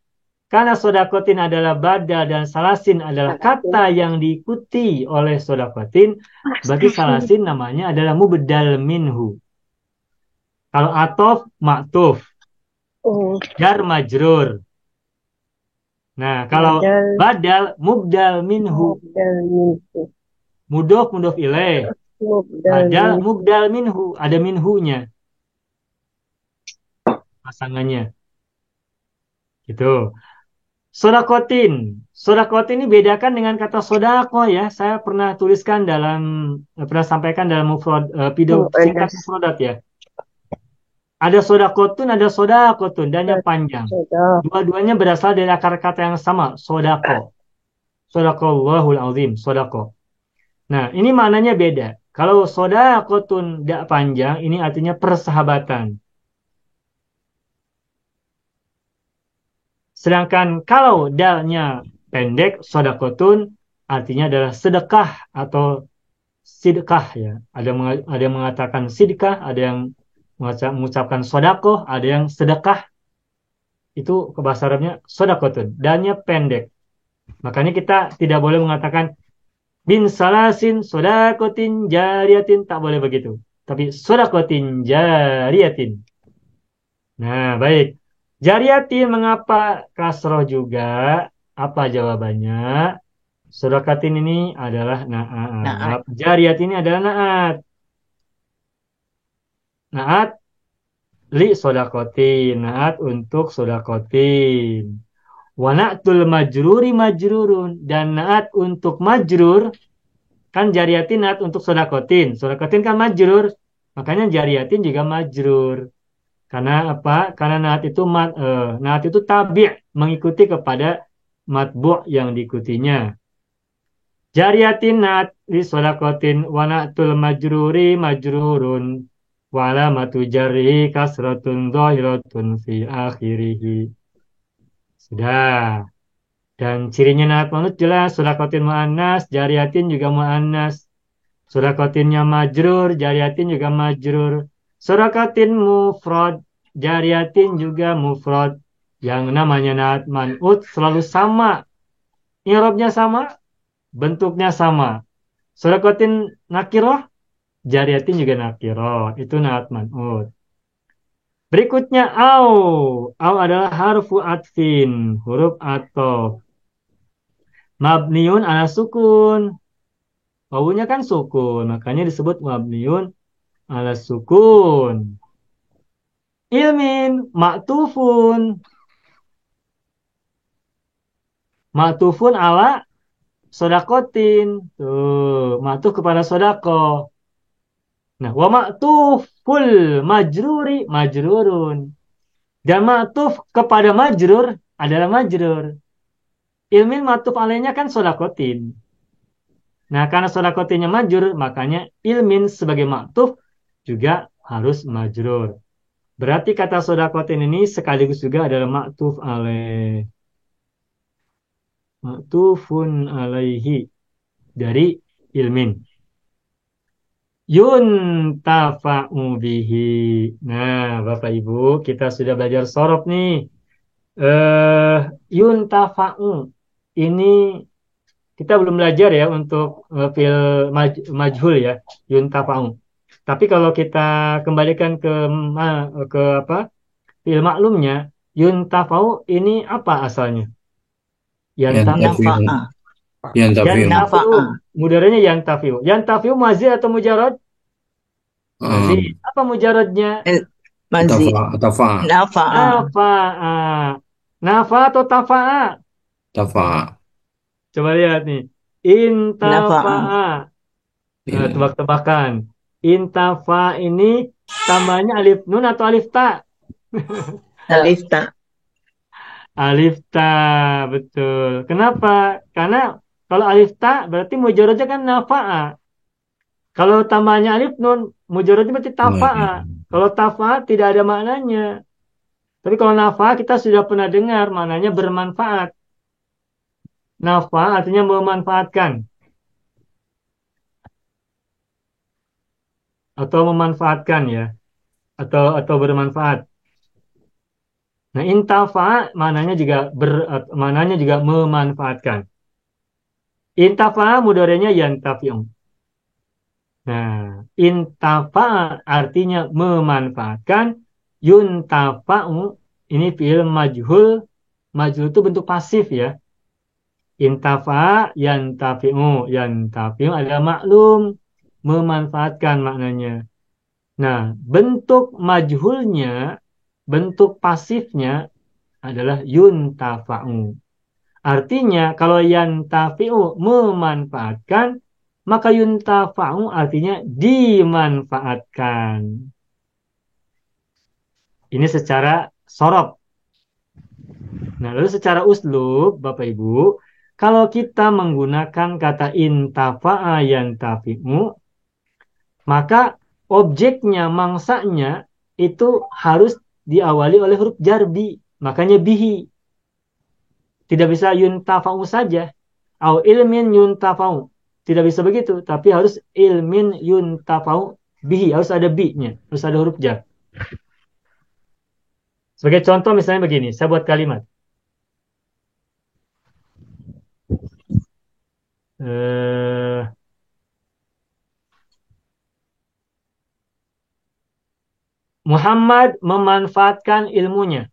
Karena sodakotin adalah badal dan salasin adalah kata yang diikuti oleh sodakotin, berarti salasin namanya adalah mubdal minhu. Kalau atof, maktuf. Jar, majrur. Nah, kalau badal, mubdal minhu. Mudof, mudof ilaih. Badal, mubdal minhu. Ada minhunya. Pasangannya. Gitu. Sodakotin. Sodakotin ini bedakan dengan kata sodako ya. Saya pernah sampaikan dalam video singkat mufradat ya. Ada sodakotun, ada sodakotun, dan yang panjang. Dua-duanya berasal dari akar kata yang sama, sodako. Sodakallahul azim, sodako. Nah, ini maknanya beda. Kalau sodaqotun tidak panjang, ini artinya persahabatan. Sedangkan kalau dalnya pendek, sodaqotun artinya adalah sedekah atau sidkah ya. Ada yang mengatakan sidkah, ada yang mengucapkan sodakoh, ada yang sedekah. Itu ke bahasa Arabnya sodakotun. Dalnya pendek. Makanya kita tidak boleh mengatakan bin salasin sodakotin jariyatin. Tak boleh begitu. Tapi sodakotin jariyatin. Nah, baik. Jariyatin mengapa kasroh juga? Apa jawabannya? Sodakotin ini adalah Naat. naat. Jariyat ini adalah naat. Naat li sodakotin. Naat untuk sodakotin. Wa na'tul majruri majrurun. Dan naat untuk majrur. Kan jariyatin naat untuk sodakotin. Sodakotin kan majrur. Makanya jariyatin juga majrur. Karena apa? Karena naat itu tabi' mengikuti kepada matbu' yang diikutinya. Jariyatin naat li sodakotin. Wa na'tul majruri majrurun. Wa alamatu jarrihi kasratun dhahiratun fi akhirihi. Sudah. Dan cirinya naat manut jelas. Surakotin mu'annas, jariyatin juga mu'annas. Surakotinnya majrur, jariyatin juga majrur. Surakotin mufrad, jariyatin juga mufrad. Yang namanya naat manut selalu sama. I'rabnya sama, bentuknya sama. Surakotin nakiroh, jariyatin juga nakiroh. Itu naat manut. Berikutnya au. Au adalah harfu atfin, huruf atof. Mabniun ala sukun. Wawunya kan sukun, makanya disebut mabniun ala sukun. Ilmin, maktufun. Maktufun ala sodakotin. Tuh, maktuf kepada sodako. Nah, wa maktuful majruri majrurun. Dan maktuf kepada majrur adalah majrur. Ilmin maktuf alainya kan sodakotin. Nah, karena sodakotinnya majrur, makanya ilmin sebagai maktuf juga harus majrur. Berarti kata sodakotin ini sekaligus juga adalah maktuf alaih. Maktufun alaihi dari ilmin. Yuntafa'u bihi. Nah, Bapak Ibu, kita sudah belajar sorof nih. Yuntafa'u. Ini kita belum belajar ya untuk fil majhul ya, yuntafa'u. Tapi kalau kita kembalikan ke apa? Fil maklumnya, yuntafa'u ini apa asalnya? Yantafi'u. Nafa'ah. Yantafi'u. Yantafi'u. Mudaranya yantafi'u. Yantafi'u mazid atau mujarad? Mazid. Apa mujaradnya? Mazid. Tafa. Nafa'ah. Nafa'a. Nafa atau tafa'a? Tafa. Coba lihat nih. Intafa'a. Tebak-tebakan. Intafa ini tambahnya alif nun atau alif ta? Alif ta. Alif ta, betul. Kenapa? Karena kalau alif ta berarti mujaradnya kan nafa'a. Kalau tambahnya alif nun, mujaradnya berarti tafa'a. Kalau tafa'a tidak ada maknanya. Tapi kalau nafa'a kita sudah pernah dengar maknanya bermanfaat. Nafa'a artinya memanfaatkan. Atau memanfaatkan ya. Atau bermanfaat. Nah, intafa maknanya juga memanfaatkan. Intafa mudorenya yantafi'un. Nah, intafa artinya memanfaatkan. Yuntafa'u ini fi'il majhul. Majhul itu bentuk pasif ya. Intafa yantafi'u. Yantafi'u adalah maklum. Memanfaatkan maknanya. Nah, bentuk majhulnya, bentuk pasifnya adalah yuntafa'u. Artinya kalau yantafi'u memanfaatkan, maka yuntafa'u artinya dimanfaatkan. Ini secara sorof. Nah, lalu secara uslub, Bapak Ibu, Kalau kita menggunakan kata intafa'a yantafi'u, maka objeknya, mangsanya itu harus diawali oleh huruf jar bi. Makanya bihi. Tidak bisa yuntafa'u saja. Au ilmin yuntafa'u. Tidak bisa begitu, tapi harus ilmin yuntafa'u bihi. Harus ada bi-nya, harus ada huruf jar. Sebagai contoh misalnya begini, saya buat kalimat. Muhammad memanfaatkan ilmunya.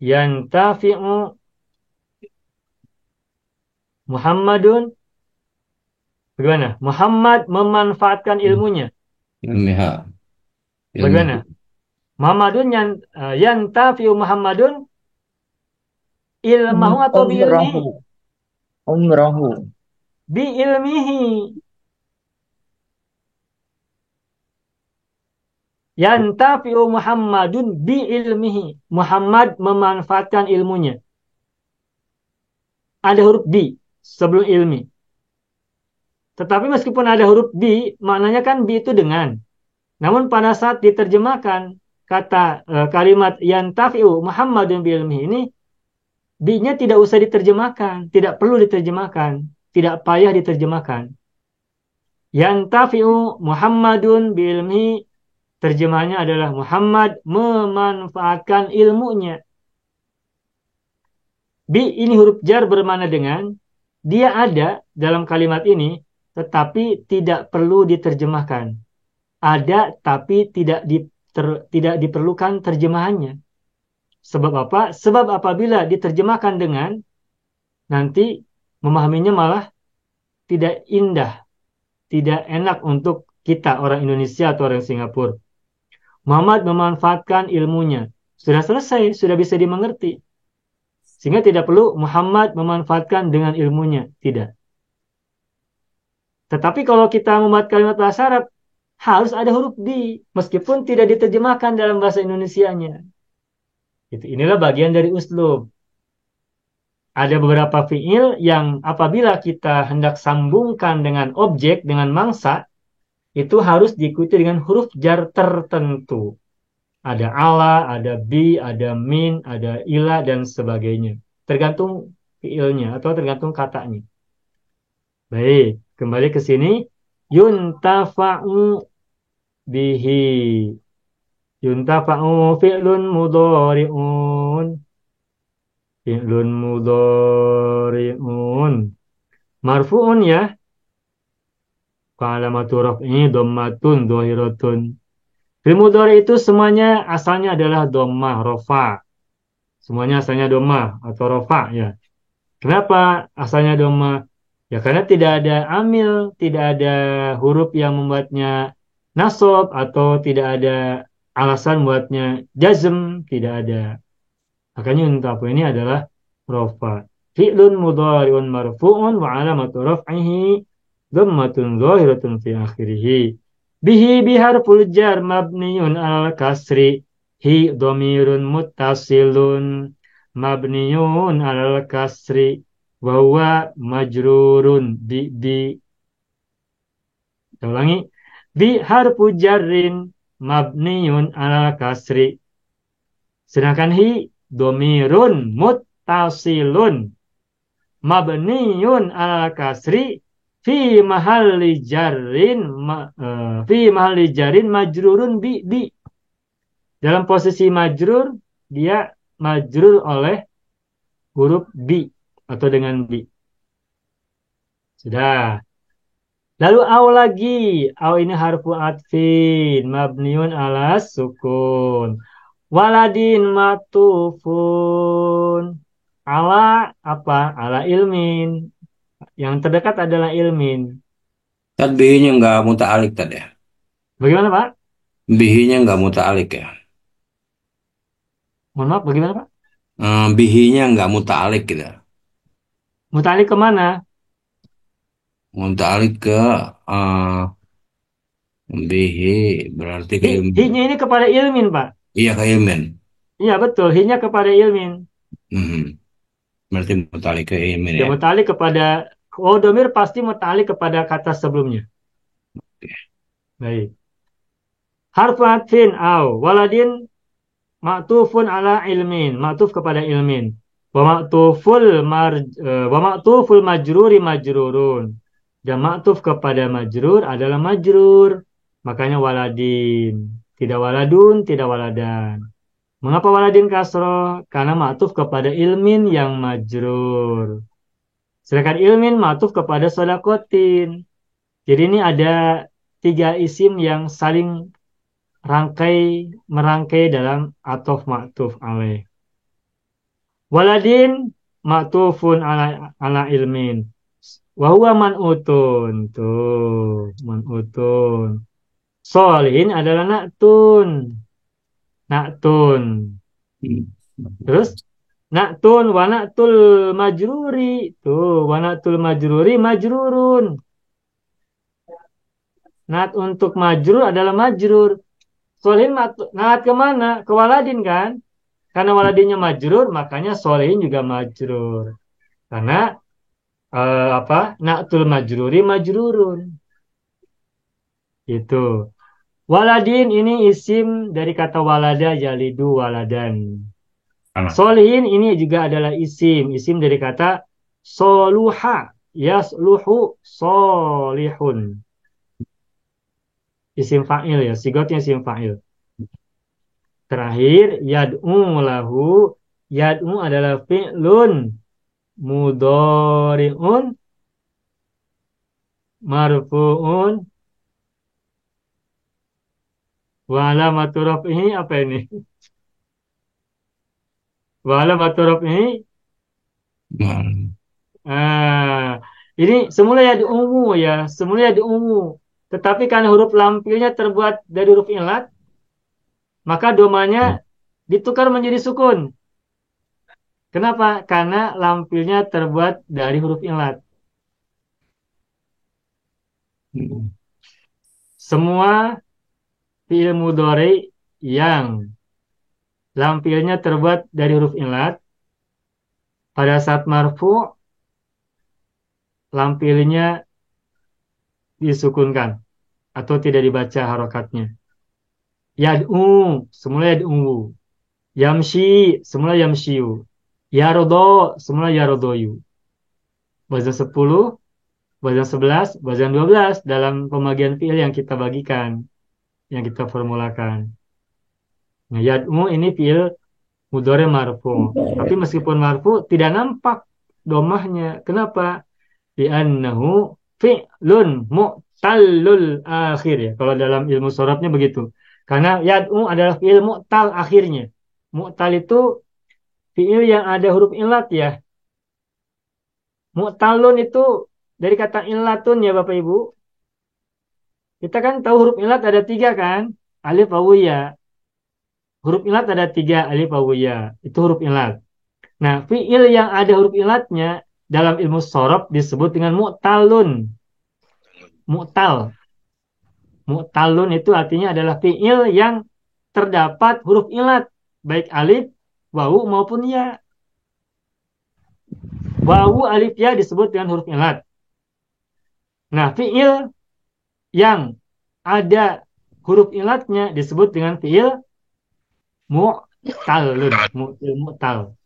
Yantafi'u Muhammadun. Bagaimana? Muhammad memanfaatkan ilmunya. Ilmiha. Bagaimana? Muhammadun yantafi'u Muhammadun ilmahu atau bi ilmihi? Umrahu. Bi ilmihi. Yantafi'u Muhammadun bi ilmihi. Muhammad memanfaatkan ilmunya. Ada huruf bi sebelum ilmi. Tetapi meskipun ada huruf bi, maknanya kan bi itu dengan. Namun pada saat diterjemahkan kata kalimat yantafi'u Muhammadun bi ilmihi ini, bi-nya tidak usah diterjemahkan, tidak perlu diterjemahkan, tidak payah diterjemahkan. Yantafi'u Muhammadun bi ilmihi, terjemahannya adalah Muhammad memanfaatkan ilmunya. Bi ini huruf jar bermakna dengan, dia ada dalam kalimat ini, tetapi tidak perlu diterjemahkan. Ada tapi tidak diperlukan terjemahannya. Sebab apa? Sebab apabila diterjemahkan dengan, nanti memahaminya malah tidak indah, tidak enak untuk kita orang Indonesia atau orang Singapura. Muhammad memanfaatkan ilmunya. Sudah selesai, sudah bisa dimengerti. Sehingga tidak perlu Muhammad memanfaatkan dengan ilmunya. Tidak. Tetapi kalau kita membuat kalimat bahasa Arab, harus ada huruf di, meskipun tidak diterjemahkan dalam bahasa Indonesianya. Inilah bagian dari uslub. Ada beberapa fiil yang apabila kita hendak sambungkan dengan objek, dengan mangsa, itu harus diikuti dengan huruf jar tertentu. Ada ala, ada bi, ada min, ada ila, dan sebagainya. Tergantung fiilnya atau tergantung katanya. Baik, kembali ke sini. Yuntafa'u bihi. Yuntafa'u fi'lun mudhari'un. Fi'lun mudhari'un. Marfu'un ya. Fa'alamatu raf'i dhammatun dhahiratun. Fi'il mudhari itu semuanya asalnya adalah dhammah, rofa. Semuanya asalnya dhammah atau rofa ya. Kenapa asalnya dhammah? Ya karena tidak ada amil, tidak ada huruf yang membuatnya nasab atau tidak ada alasan buatnya jazm, tidak ada. Makanya untuk ini adalah rofa. Fi'lun mudhari'un marfu'un wa alamatu raf'ihi dhammatun dhahiratun fi akhirih. Bihi biharful jar mabniyun al kasri. Hi dhamirun muttasilun mabniyun al kasri. Wa huwa majrurun bi. Saya ulangi. Bi harfu jarrin mabniyun al kasri. Sedangkan hi dhamirun muttasilun mabniyun al kasri fi mahalli jarrin majrurun bi. Dalam posisi majrur, dia majrur oleh huruf bi atau dengan bi. Sudah. Lalu aw lagi. Aw ini harfu atfin mabniun ala sukun. Waladin matufun. Ala apa? Ala ilmin. Yang terdekat adalah ilmin. Tad bihinya nggak muta'alik tadi ya. Bagaimana Pak? Bihinya nggak muta'alik ya. Mohon maaf, bagaimana Pak? Bihinya nggak muta'alik gitu. Mutalik kemana? Muta'alik ke bihi berarti ke ilmin. Hi-nya ini kepada ilmin Pak. Iya ke ilmin. Iya betul, hi-nya kepada ilmin. Mhm. Berarti muta'alliq ke ilmin Dia ya. muta'alliq kepada, domir pasti muta'alliq kepada kata sebelumnya. Baik. Harfu atfin au waladin ma'tufun ala ilmin, ma'tuf kepada ilmin. Wa ma'tuful majruri majrurun. Dan ma'tuf kepada majrur adalah majrur. Makanya waladin. Tidak waladun, tidak waladan. Mengapa waladin kasroh? Karena ma'tuf kepada ilmin yang majrur. Sedangkan ilmin ma'tuf kepada sodakotin. Jadi ini ada 3 isim yang saling merangkai dalam atof ma'tuf alaih. Waladin ma'tufun ala ilmin. Wahuwa man'utun. Tuh, man'utun. Solihin adalah na'tun. Na'tun. Terus na'tun wa na'tul majruri. Tuh, wa na'tul majruri majrurun. Na'at untuk majrur adalah majrur. Solihin na'at kemana? Ke waladin kan? Karena waladinnya majrur, makanya solihin juga majrur. Karena na'tul majruri majrurun. Itu. Waladin ini isim dari kata walada yalidu waladan. Solihin ini juga adalah isim dari kata soluha yasluhu solihun. Isim fa'il ya, sigotnya isim fa'il. Terakhir yad'u lahu, yad'u adalah fi'lun mudhari'un marfu'un wa alamatu raf'ihi apa ini? Wa alamatu raf'ihi ini semula yad'u. Tetapi karena huruf lampilnya terbuat dari huruf ilat, maka domanya ditukar menjadi sukun. Kenapa? Karena lampilnya terbuat dari huruf ilat. Semua fi'il mudhari yang lampilnya terbuat dari huruf ilat, pada saat marfu, lampilnya disukunkan atau tidak dibaca harokatnya. Yad'u, semula yad'u. Yamshi, semula yamshiu. Yarodo, semula yarodoyu. Wazan 10, wazan 11, wazan 12 dalam pembagian fi'il yang kita bagikan, yang kita formulakan. Nah, yad'u ini fi'il mudhari marfu. Tapi meskipun marfu tidak nampak domahnya. Kenapa? Li'annahu fi'lun mu'tallul akhir ya. Kalau dalam ilmu sorabnya begitu. Karena yad'u adalah fi'il mu'tal akhirnya. Mu'tal itu fi'il yang ada huruf ilat ya. Mu'talun itu dari kata ilatun ya Bapak Ibu. Kita kan tahu huruf ilat ada 3 kan? Alif, wawu, ya. Huruf ilat ada 3, alif, wawu, ya. Itu huruf ilat. Nah, fi'il yang ada huruf ilatnya dalam ilmu sorob disebut dengan mu'talun. Mu'tal. Mu'talun itu artinya adalah fi'il yang terdapat huruf ilat. Baik alif, wawu maupun ya. Wawu, alif, ya disebut dengan huruf ilat. Nah, fi'il yang ada huruf ilatnya disebut dengan fi'il mu'talun. Mu'tal.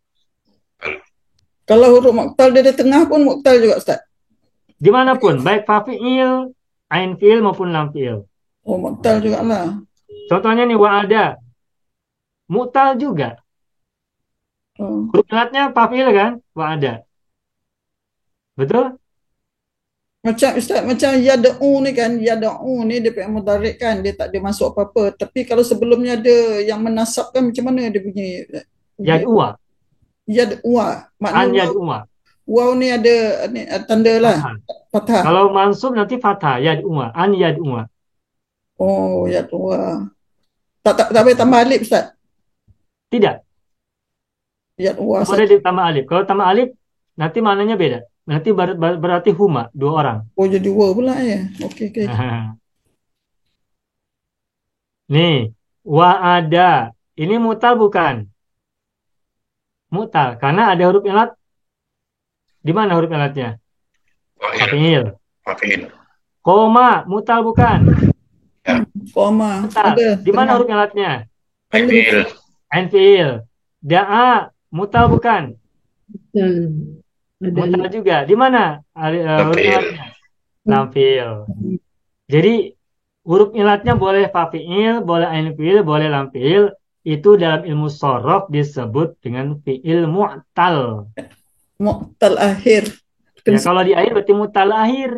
Kalau huruf mu'tal dia di tengah pun mu'tal juga, Ustaz. Dimanapun, baik fa fi'il, ain fi'il maupun lam fi'il. Oh, mu'tal juga lah. Contohnya nih wa'ada. Mu'tal juga. Oh. Huruf ilatnya fa fi'il kan? Wa'ada. Betul? Macam Ustaz, macam yad'u ni kan, yad'u ni dia fi'il mudhari kan, dia tak ada masuk apa-apa. Tapi kalau sebelumnya ada yang menasabkan, macam mana dia bunyi? Yad'uwa. Yad'uwa. An Makna yad'uwa. waw ni ada ni, tanda lah. Fathah. Kalau mansub nanti fathah. Yad'uwa. An yad'uwa. Oh, yad'uwa. Tak boleh tambah alif, Ustaz? Tidak. Yad'uwa. Boleh ditambah alif. Kalau tambah alif, nanti maknanya beda. Nanti berarti huma, 2 orang. Oh, jadi wa pula ya. Okey. Nih, wa'ada. Ini mutal bukan? Mutal. Karena ada huruf ilat Di mana huruf ilatnya? Fa'il. Fa'il. Koma, mutal bukan? Koma. Mutal. Ada. Di mana Tengah. huruf ilatnya? Fa'il. Ain fiil. Da'a, mutal bukan? Mutal Ada juga. Di mana huruf Lam-fiil. ilatnya? Lam fiil. Jadi huruf ilatnya boleh fa fiil, boleh ain fiil, boleh lam fiil. Itu dalam ilmu shorof disebut dengan fiil mu'tal. Mu'tal akhir. Ya, kalau di akhir berarti mu'tal akhir.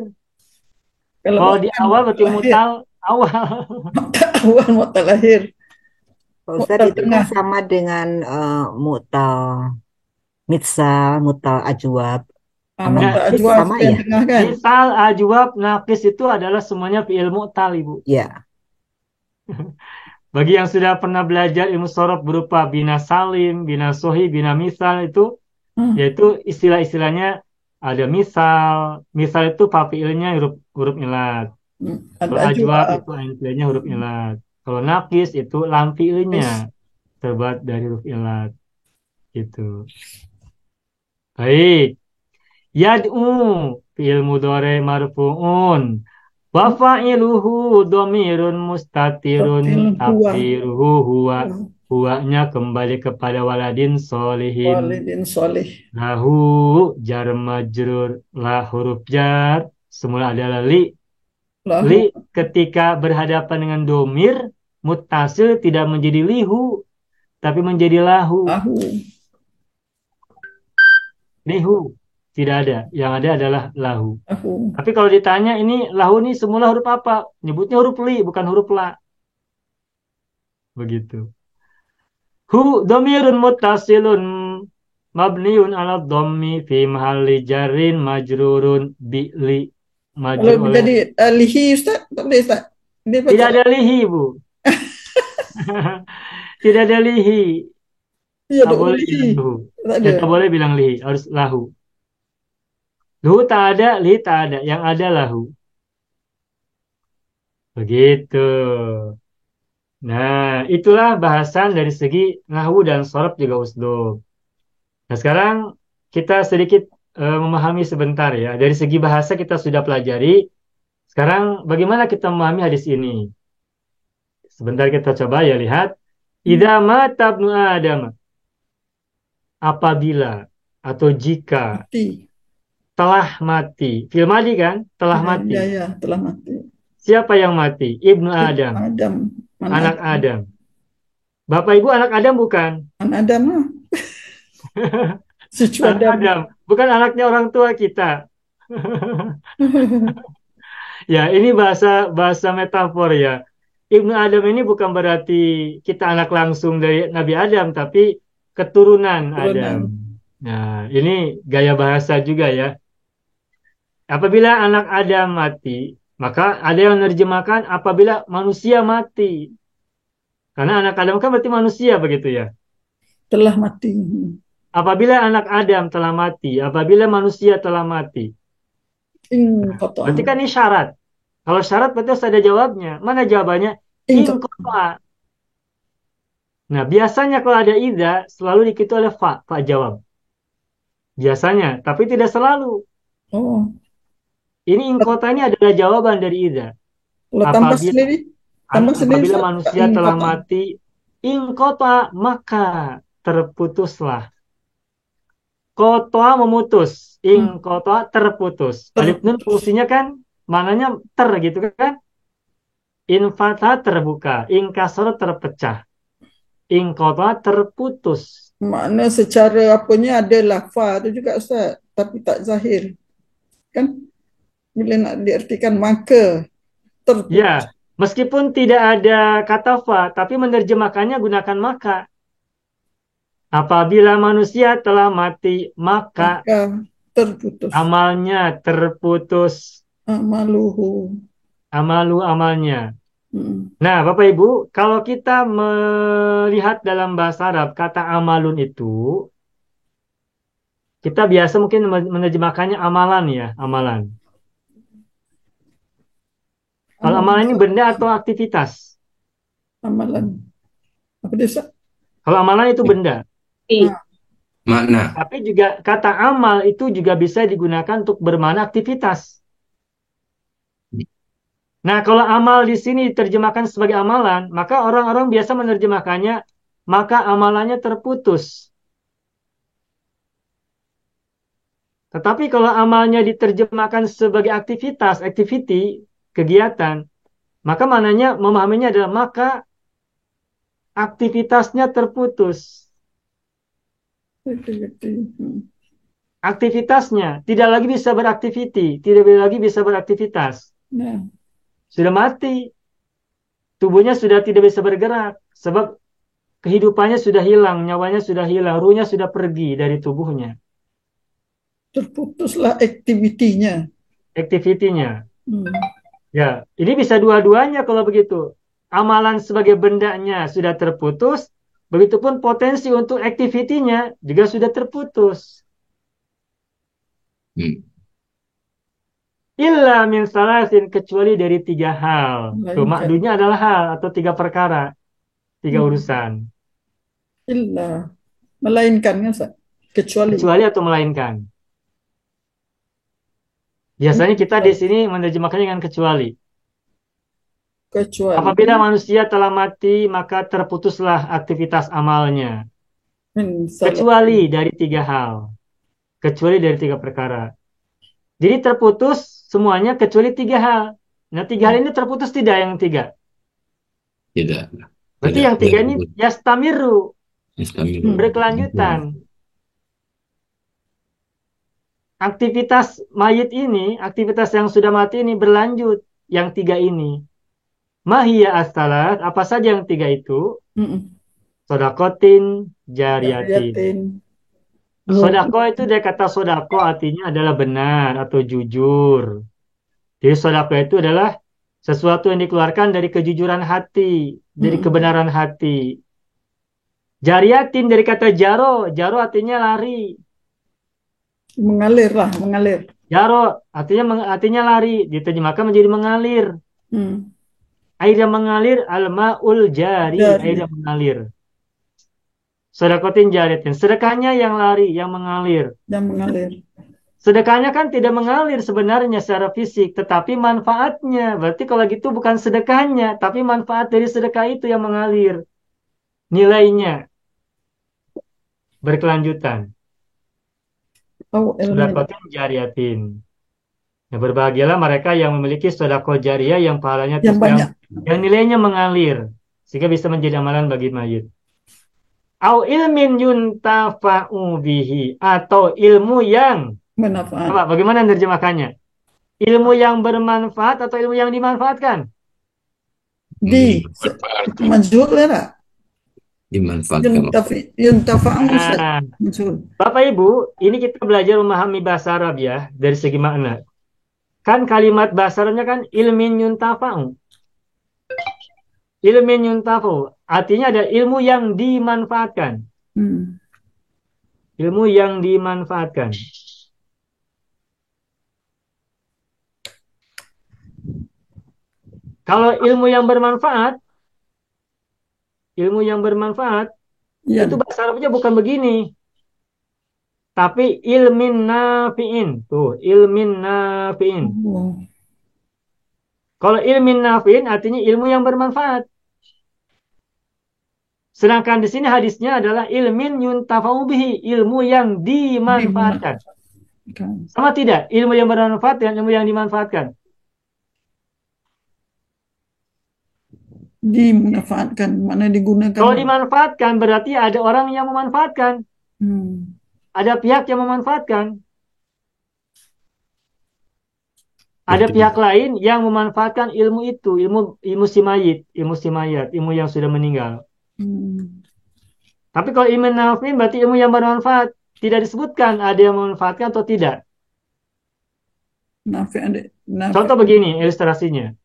Kalau di bukan awal berarti mu'tal akhir. mu'tal awal. Awal mu'tal akhir. Pak Ustadz Mu'tal itu kan tengah. sama dengan mu'tal mitsal, mu'tal ajwab. Sama Mu'tal naqis ajwab sama yang ya? tengah kan? Misal, ajwab, naqis itu adalah semuanya fi'il mu'tal, Ibu. Ya. Bagi yang sudah pernah belajar ilmu shorof berupa bina salim, bina sohi, bina misal itu, yaitu istilah-istilahnya ada misal. Misal itu fa fi'ilnya huruf ilat. Ada Kalau ajwab ajwab. itu ain fi'ilnya huruf ilat. Kalau naqis itu lam fi'ilnya terbuat dari huruf ilat. Gitu. Baik. Yad'u fi'il mudhari marfu'un. Wa fa'iluhu dhamirun mustatirun Fatil huwa. takdiruhu huwa. Huwanya kembali kepada waladin solihin. Walidin solih. Lahu jar majrur la huruf jar semula adalah li. Lahu. Li ketika berhadapan dengan domir muttasil tidak menjadi lihu tapi menjadi lahu. Lahu. Lihu tidak ada, yang ada adalah lahu. Lahu. Tapi kalau ditanya ini lahu ini semula huruf apa? Nyebutnya huruf li bukan huruf la. Begitu. Hu dhamirun muttasilun mabniun ala dhammi fi mahalli jarrin majrurun bi li. Majrur Kalau oleh jadi lihi Ustaz, tak boleh Ustaz. Dia tidak baca ada lihi, Bu. Tidak ada lihi. ya Tak ada boleh lihi. bilang lahu. Tak Ya, ada. tak boleh bilang lihi, harus lahu. Lahu tak ada, lihi tak ada, yang ada lahu. Begitu. Nah, itulah bahasan dari segi nahwu dan shorof juga usdub. Nah, sekarang kita sedikit memahami sebentar ya. Dari segi bahasa kita sudah pelajari. Sekarang bagaimana kita memahami hadis ini? Sebentar kita coba ya lihat. Idza mata ibnu Adam. Apabila atau jika Mati. telah mati. Fil madi kan? Telah mati. Ya, telah mati. Siapa yang mati? Ibnu Adam. Adam. Anak Adam. Bapak Ibu anak Adam bukan? Anak Adam lah. Cucu Anak Adam. Adam. Bukan anaknya orang tua kita. Ya, ini bahasa metafor ya. Ibnu Adam ini bukan berarti kita anak langsung dari Nabi Adam, tapi keturunan Adam. Nah, ini gaya bahasa juga ya. Apabila anak Adam mati, maka ada yang menerjemahkan apabila manusia mati. Karena anak Adam kan berarti manusia begitu ya. Telah mati. Apabila anak Adam telah mati, apabila manusia telah mati. Berarti kan ini syarat. Kalau syarat berarti harus ada jawabnya. Mana jawabannya? Inqata. Nah, biasanya kalau ada idza selalu diikuti oleh fa jawab. Biasanya, tapi tidak selalu. Oh. Ini inqata ini adalah jawaban dari idza. Kalau tambah sendiri? Apabila manusia telah mati, inqata maka terputuslah. Qata memutus, inqata terputus. Alif nun fungsinya kan maknanya ter gitu kan? Infata terbuka, inkasara terpecah. Inqata terputus. Makna secara apanya ada lafaz tu juga Ustaz, tapi tak zahir. Kan? Bila nak diartikan maka terputus. Ya, meskipun tidak ada kata fa, tapi menerjemahkannya gunakan maka. Apabila manusia telah mati, maka terputus. Amalnya terputus. Amaluhu. Amalnya. Nah, Bapak Ibu, kalau kita melihat dalam bahasa Arab, kata amalun itu, kita biasa mungkin menerjemahkannya amalan ya, amalan. Kalau amalan ini benda atau aktivitas? Amalan. Apa dia, Ustaz? Kalau amalan itu benda. Makna. Tapi juga kata amal itu juga bisa digunakan untuk bermakna aktivitas. Nah, kalau amal di sini diterjemahkan sebagai amalan, maka orang-orang biasa menerjemahkannya, maka amalannya terputus. Tetapi kalau amalnya diterjemahkan sebagai aktivitas, activity, kegiatan, maka maknanya memahaminya adalah maka aktivitasnya terputus. Aktivitasnya tidak lagi bisa beraktiviti, tidak lagi bisa beraktivitas. Nah, Sudah mati, tubuhnya sudah tidak bisa bergerak, sebab kehidupannya sudah hilang, nyawanya sudah hilang, ruhnya sudah pergi dari tubuhnya, terputuslah aktivitinya. aktivitinya. Hmm. Ya, ini bisa dua-duanya kalau begitu. Amalan sebagai bendanya sudah terputus, begitupun potensi untuk aktivitinya juga sudah terputus. Hmm. Illa min salasin, kecuali dari 3 hal. Tuh, Melainkan. makdunya adalah hal atau 3 perkara, 3 urusan. Illa. Melainkan kan, Ustaz? Kecuali. Kecuali atau melainkan. Biasanya kita di sini menerjemahkannya dengan kecuali. Kecuali. Apabila manusia telah mati, maka terputuslah aktivitas amalnya. Kecuali dari 3 hal. Kecuali dari 3 perkara. Jadi terputus semuanya kecuali 3 hal. Nah, 3 hal ini terputus tidak yang 3? Tidak. Berarti Tidak. yang 3 ini yastamiru, Yastamiru. berkelanjutan. Aktivitas mayit ini, aktivitas yang sudah mati ini berlanjut. Yang 3 ini. Mahiyya as-salat, apa saja yang 3 itu? Sodakotin, jariyatin. Sodako itu dari kata sodako artinya adalah benar atau jujur. Jadi sodako itu adalah sesuatu yang dikeluarkan dari kejujuran hati, dari kebenaran hati. Jariyatin dari kata jaro, jaro artinya lari. Mengalir lah, mengalir. Jaro artinya lari, diterjemahkan menjadi mengalir. Air yang mengalir, al-ma'ul jari, air yang mengalir. Sodakotin jariyatin, sedekahnya yang lari, yang mengalir. Yang mengalir. Sedekahnya kan tidak mengalir sebenarnya secara fisik, tetapi manfaatnya. Berarti kalau gitu bukan sedekahnya, tapi manfaat dari sedekah itu yang mengalir. Nilainya berkelanjutan. Sodakotin jariyatin. Ya, berbahagialah mereka yang memiliki sedekah jariyah yang pahalanya yang nilainya mengalir, sehingga bisa menjadi amalan bagi mayit. Au ilmin yuntafa'u bihi, atau ilmu yang bermanfaat. Apa? Bagaimana menerjemahkannya? Ilmu yang bermanfaat atau ilmu yang dimanfaatkan? Majhul lah. Dimanfaatkan. Yuntafa'u. Bapak Ibu, ini kita belajar memahami bahasa Arab ya, dari segi makna. Kan kalimat bahasa Arabnya kan ilmin yuntafa'u. Ilmin yuntafa'u. Artinya ada ilmu yang dimanfaatkan. Ilmu yang dimanfaatkan. Kalau ilmu yang bermanfaat, itu bahasa Arabnya bukan begini. Tapi ilmin nafi'in. Tuh, ilmin nafi'in. Kalau ilmin nafi'in artinya ilmu yang bermanfaat. Sedangkan di sini hadisnya adalah ilmin yuntafa'u bihi, ilmu yang dimanfaatkan. Sama tidak? Ilmu yang bermanfaat dan ilmu yang dimanfaatkan. Dimanfaatkan, mana digunakan? Kalau dimanfaatkan berarti ada orang yang memanfaatkan. Ada pihak yang memanfaatkan. Ada pihak lain yang memanfaatkan ilmu itu, ilmu si mayit, ilmu yang sudah meninggal. Tapi kalau ilmu nafi berarti ilmu yang bermanfaat. Tidak disebutkan ada yang memanfaatkan atau tidak. Nafi. Contoh begini ilustrasinya.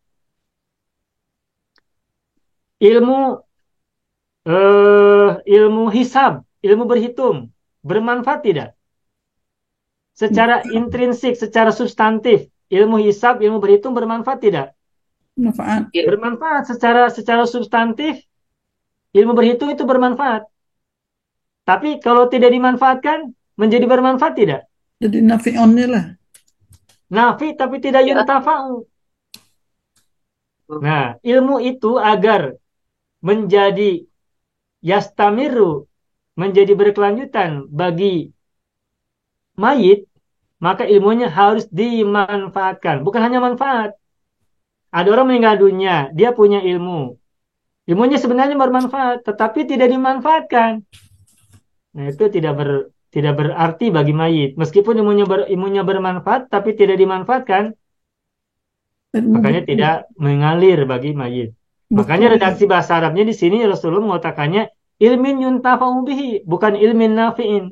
Ilmu hisab, ilmu berhitung, bermanfaat tidak? Secara intrinsik, secara substantif, ilmu hisab, ilmu berhitung bermanfaat tidak? Bermanfaat secara substantif. Ilmu berhitung itu bermanfaat. Tapi kalau tidak dimanfaatkan, menjadi bermanfaat tidak? Jadi nafi'unnya lah. Nafi tapi tidak yuntafa'u. Nah, ilmu itu agar menjadi yastamiru, menjadi berkelanjutan bagi mayit, maka ilmunya harus dimanfaatkan. Bukan hanya manfaat. Ada orang meninggal dunia, dia punya ilmu. Ilmunya sebenarnya bermanfaat, tetapi tidak dimanfaatkan. Nah, itu tidak berarti bagi mayit. Meskipun ilmunya bermanfaat, tapi tidak dimanfaatkan, Ilmu makanya beku. tidak mengalir bagi mayit. Beku. Makanya redaksi bahasa Arabnya di sini Rasulullah mengatakannya ilmin yuntafa'u bihi, bukan ilmin nafi'in.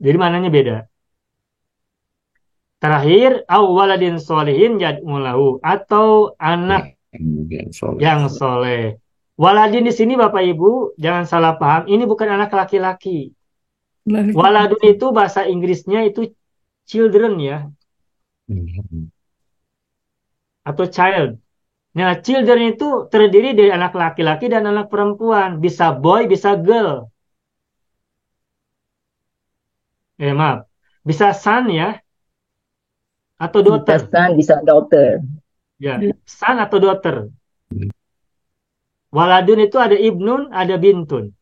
Jadi maknanya beda. Terakhir, awwaladin solihin yad'ulahu, atau anak Yang soleh. yang soleh. Waladin di sini Bapak Ibu jangan salah paham, ini bukan anak laki-laki. Lari- Waladun itu bahasa Inggrisnya itu children ya, atau child. Nah, children itu terdiri dari anak laki-laki dan anak perempuan, bisa boy, bisa girl. Maaf, bisa son ya, atau Bisa daughter. son, bisa daughter. Ya, son atau daughter. Waladun itu ada ibnun, ada bintun.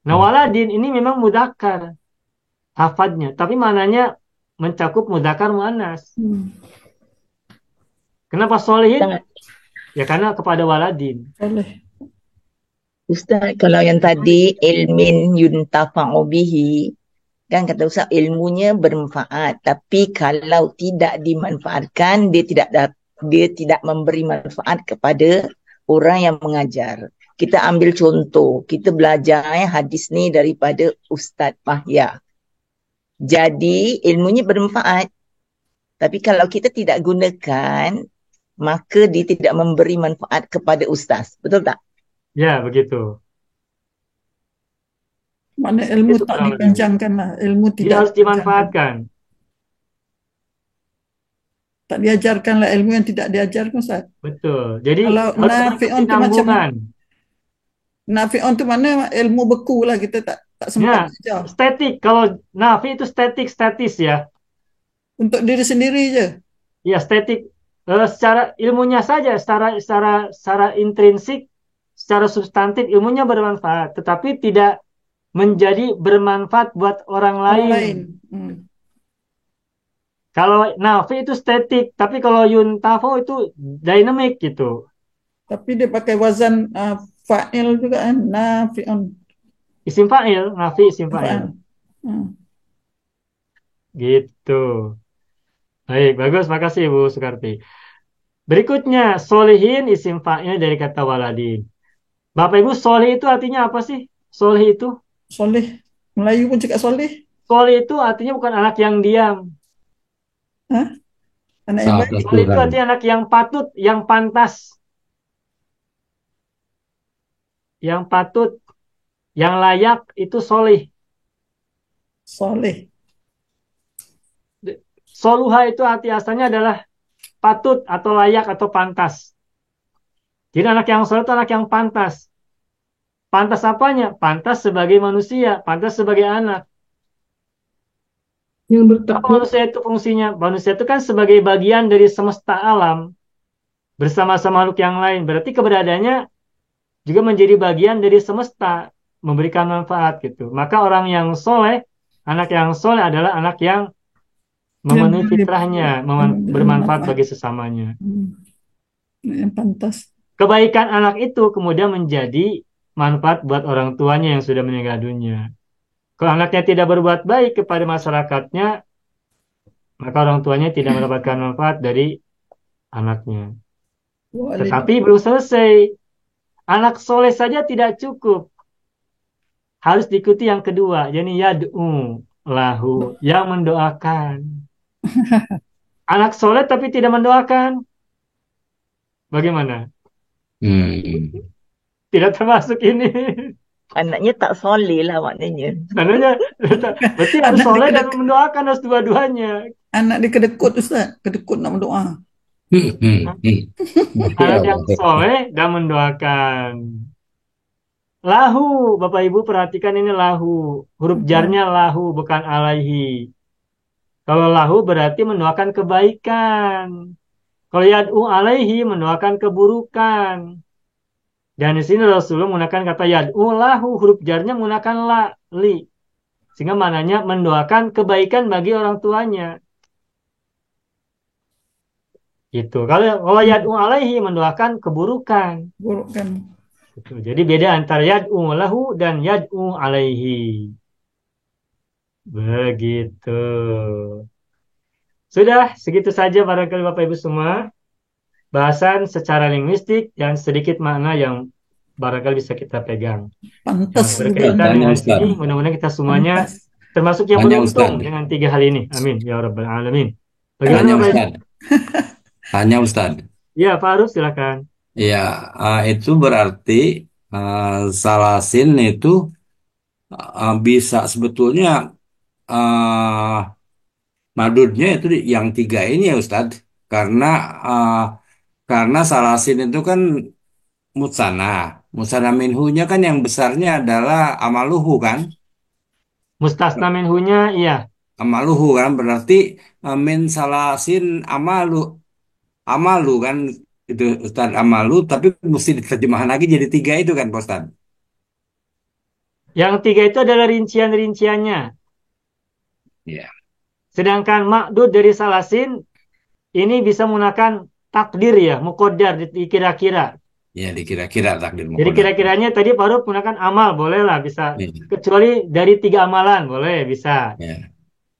Nah, waladin ini memang mudzakkar hafadnya, tapi maknanya mencakup mudzakkar muannas. Hmm. Kenapa solihin? Ustaz, Ya karena kepada waladin. Soleh. Ustaz, kalau yang tadi ilmin yuntafa'u bihi, kan kata Ustaz ilmunya bermanfaat, tapi kalau tidak dimanfaatkan, dia tidak memberi manfaat kepada orang yang mengajar. Kita ambil contoh, kita belajar hadis ni daripada Ustaz Mahya. Jadi ilmunya bermanfaat, tapi kalau kita tidak gunakan, maka dia tidak memberi manfaat kepada ustaz. Betul tak? Ya, begitu. Mana ilmu Itu tak kurang lebih. dikencangkan lah. Ilmu Dia tidak harus dimanfaatkan. tak diajarkan lah ilmu yang tidak diajarkan Ustaz. Betul. Jadi Kalau harus nafi'un tu macam berkesinambungan. nafi'un tu mana ilmu beku lah, kita tak Ya, sempat belajar. statik. Kalau nafi itu statis ya. Untuk diri sendiri je. Ya, statik. Secara ilmunya saja, secara intrinsik, secara substantif ilmunya bermanfaat, tetapi tidak menjadi bermanfaat buat orang Orang lain. lain. Kalau nafi itu statik, tapi kalau yuntafo itu dynamic gitu. Tapi dia pakai wazan fa'il juga kan. Nafi'un. Isim fa'il, nafi isim fa'il. Fa'il. Gitu. Baik, bagus. Makasih Ibu Sukarti. Berikutnya, solihin isim fa'il dari kata waladin. Bapak Ibu, solih itu artinya apa sih? Solih itu? Soleh. Melayu pun cakap soleh. Solih itu artinya bukan anak yang diam. Anak yang Sangat baik. Solih itu kurang. artinya anak yang patut, yang pantas. Yang patut, yang layak, itu solih. Soleh. Soluha itu arti asalnya adalah patut atau layak atau pantas. Jadi anak yang soleh itu anak yang pantas. Pantas apanya? Pantas sebagai manusia, pantas sebagai anak. Yang Apa bertakwa. manusia itu fungsinya? Manusia itu kan sebagai bagian dari semesta alam bersama-sama makhluk yang lain. Berarti keberadaannya juga menjadi bagian dari semesta, memberikan manfaat gitu. Maka orang yang soleh, anak yang soleh adalah anak yang memenuhi fitrahnya, bermanfaat bagi sesamanya. Yang pantas. Kebaikan anak itu kemudian menjadi manfaat buat orang tuanya yang sudah meninggal dunia. Kalau anaknya tidak berbuat baik kepada masyarakatnya, maka orang tuanya tidak mendapatkan manfaat dari anaknya. Tetapi belum selesai. Anak soleh saja tidak cukup. Harus diikuti yang kedua, yakni yad'u lahu, yang mendoakan. Anak soleh tapi tidak mendoakan. Bagaimana? Tidak termasuk ini. Anaknya tak soleh lah maknanya. Maknanya, berarti harus soleh dan mendoakan, harus dua-duanya. Anak dia kedekut Ustaz. Kedekut nak berdoa. Anak yang soleh dan mendoakan. Lahu, Bapak Ibu perhatikan ini lahu. Huruf jarnya lahu, bukan alaihi. Kalau lahu berarti mendoakan kebaikan. Kalau yad'u alaihi mendoakan keburukan. Dan di sini Rasulullah menggunakan kata yad'u lahu, huruf jarnya menggunakan la, li. Sehingga maknanya mendoakan kebaikan bagi orang tuanya. Gitu. Kalau yad'u alaihi mendoakan keburukan. Buruk kan. Gitu. Jadi beda antara yad'u lahu dan yad'u alaihi. Begitu. Sudah, segitu saja barangkali Bapak Ibu semua. Bahasan secara linguistik dan sedikit makna yang barangkali bisa kita pegang. Pantas Yang juga. berkaitan Tanya dengan Ustaz. ini, mudah-mudahan kita semuanya Pantas. termasuk yang Tanya beruntung Ustaz. dengan 3 hal ini. Amin. Ya Rabbal Alamin. Bagaimana Tanya Bapak Ibu? Ustaz. Tanya Ustaz. Ya, Pak Aruf silakan. Ya, itu berarti salasin itu bisa sebetulnya madudnya itu yang 3 ini ya Ustaz. Karena salasin itu kan mutsana. Mutsana minhunya kan yang besarnya adalah amaluhu kan. Mustasna minhunya, iya. Amaluhu kan berarti min salasin amalu kan itu Ustaz amalu tapi mesti diterjemahkan lagi jadi 3 itu kan Pak Ustaz. Yang 3 itu adalah rincian-rinciannya. Ya. Sedangkan makdud dari salasin ini bisa menggunakan takdir ya, muqaddar, dikira-kira. Ya dikira-kira takdir Jadi muqaddar. kira-kiranya tadi Pak Aruf menggunakan amal, boleh lah, bisa. Ya. Kecuali dari 3 amalan, boleh, bisa. Ya.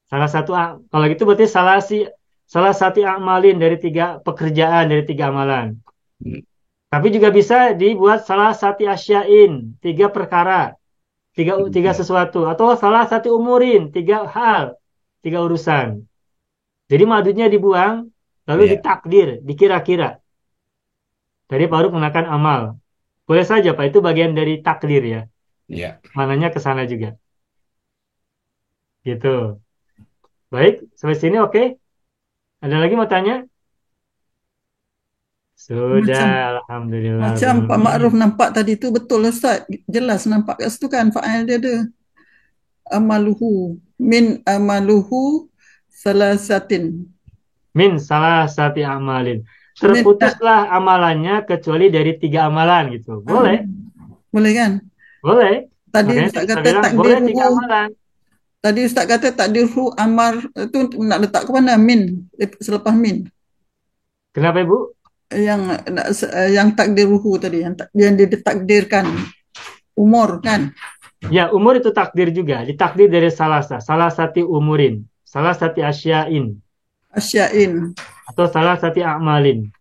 Salah satu, kalau gitu berarti salah satu amalin dari 3 pekerjaan, dari 3 amalan. Hmm. Tapi juga bisa dibuat salah satu asyain, 3 perkara, 3 sesuatu. Atau salah satu umurin, 3 hal, 3 urusan. Jadi madudnya dibuang, lalu Ya. ditakdir, dikira-kira. Tadi Pak Aruf menggunakan amal. Boleh saja Pak, itu bagian dari takdir ya. Ya. Mananya ke sana juga. Gitu. Baik, sampai sini oke? Ada lagi mau tanya? Sudah, Alhamdulillah. Macam Pak Ma'ruf nampak tadi tu betul lah Ustaz. Jelas nampak kat situ kan fa'al dia ada. Amaluhu. Min amaluhu salasatin. Min salah satu amalin. Terputuslah amalannya kecuali dari 3 amalan gitu. Boleh, Boleh kan? boleh. Tadi Makanya Ustaz kita kata bilang boleh 3 takdirhu. amalan. Tadi Ustaz kata takdirhu amar itu nak letak ke mana? Min. Selepas min. Kenapa Ibu? Yang takdirhu tadi. Yang ditakdirkan. Umur kan? Ya, umur itu takdir juga. Ditakdir dari salah satu umurin. Salah satu asyain. Asyain. Atau salah satu amalin.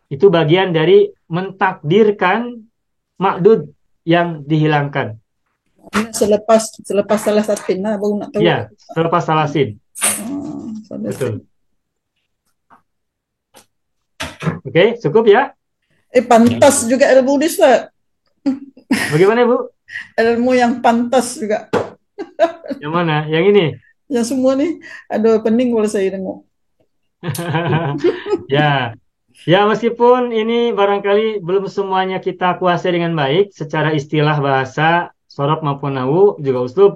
Itu bagian dari mentakdirkan makdud yang dihilangkan. Selepas salah satin lah baru nak tahu. Ya, selepas salasin. Salah Betul. Oke, cukup ya? pantas juga ilmu ni Ustaz. Bagaimana Ibu? Ilmu yang pantas juga. Yang mana? Yang ini? Yang semua ni ada pening kalau saya tengok. Ya. Ya, meskipun ini barangkali belum semuanya kita kuasai dengan baik secara istilah bahasa, sorof maupun nahu, juga uslub.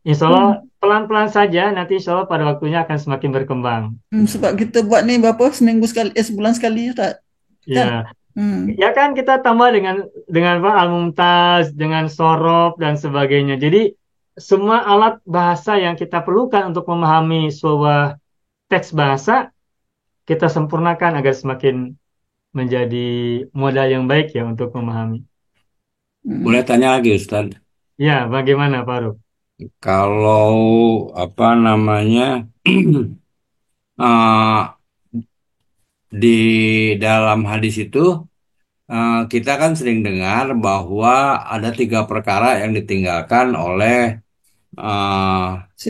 Insya Allah pelan-pelan saja, nanti insya Allah pada waktunya akan semakin berkembang. Sebab kita buat ni berapa? Seminggu sekali, sebulan sekali Ustaz. Ya. Hmm. Ya kan kita tambah dengan apa, al-mumtaz, dengan sorof dan sebagainya. Jadi semua alat bahasa yang kita perlukan untuk memahami sebuah teks bahasa kita sempurnakan agar semakin menjadi modal yang baik ya untuk memahami. Boleh tanya lagi Ustaz? Ya, bagaimana Pak Aruf? Kalau apa namanya di dalam hadis itu kita kan sering dengar bahwa ada 3 perkara yang ditinggalkan oleh Si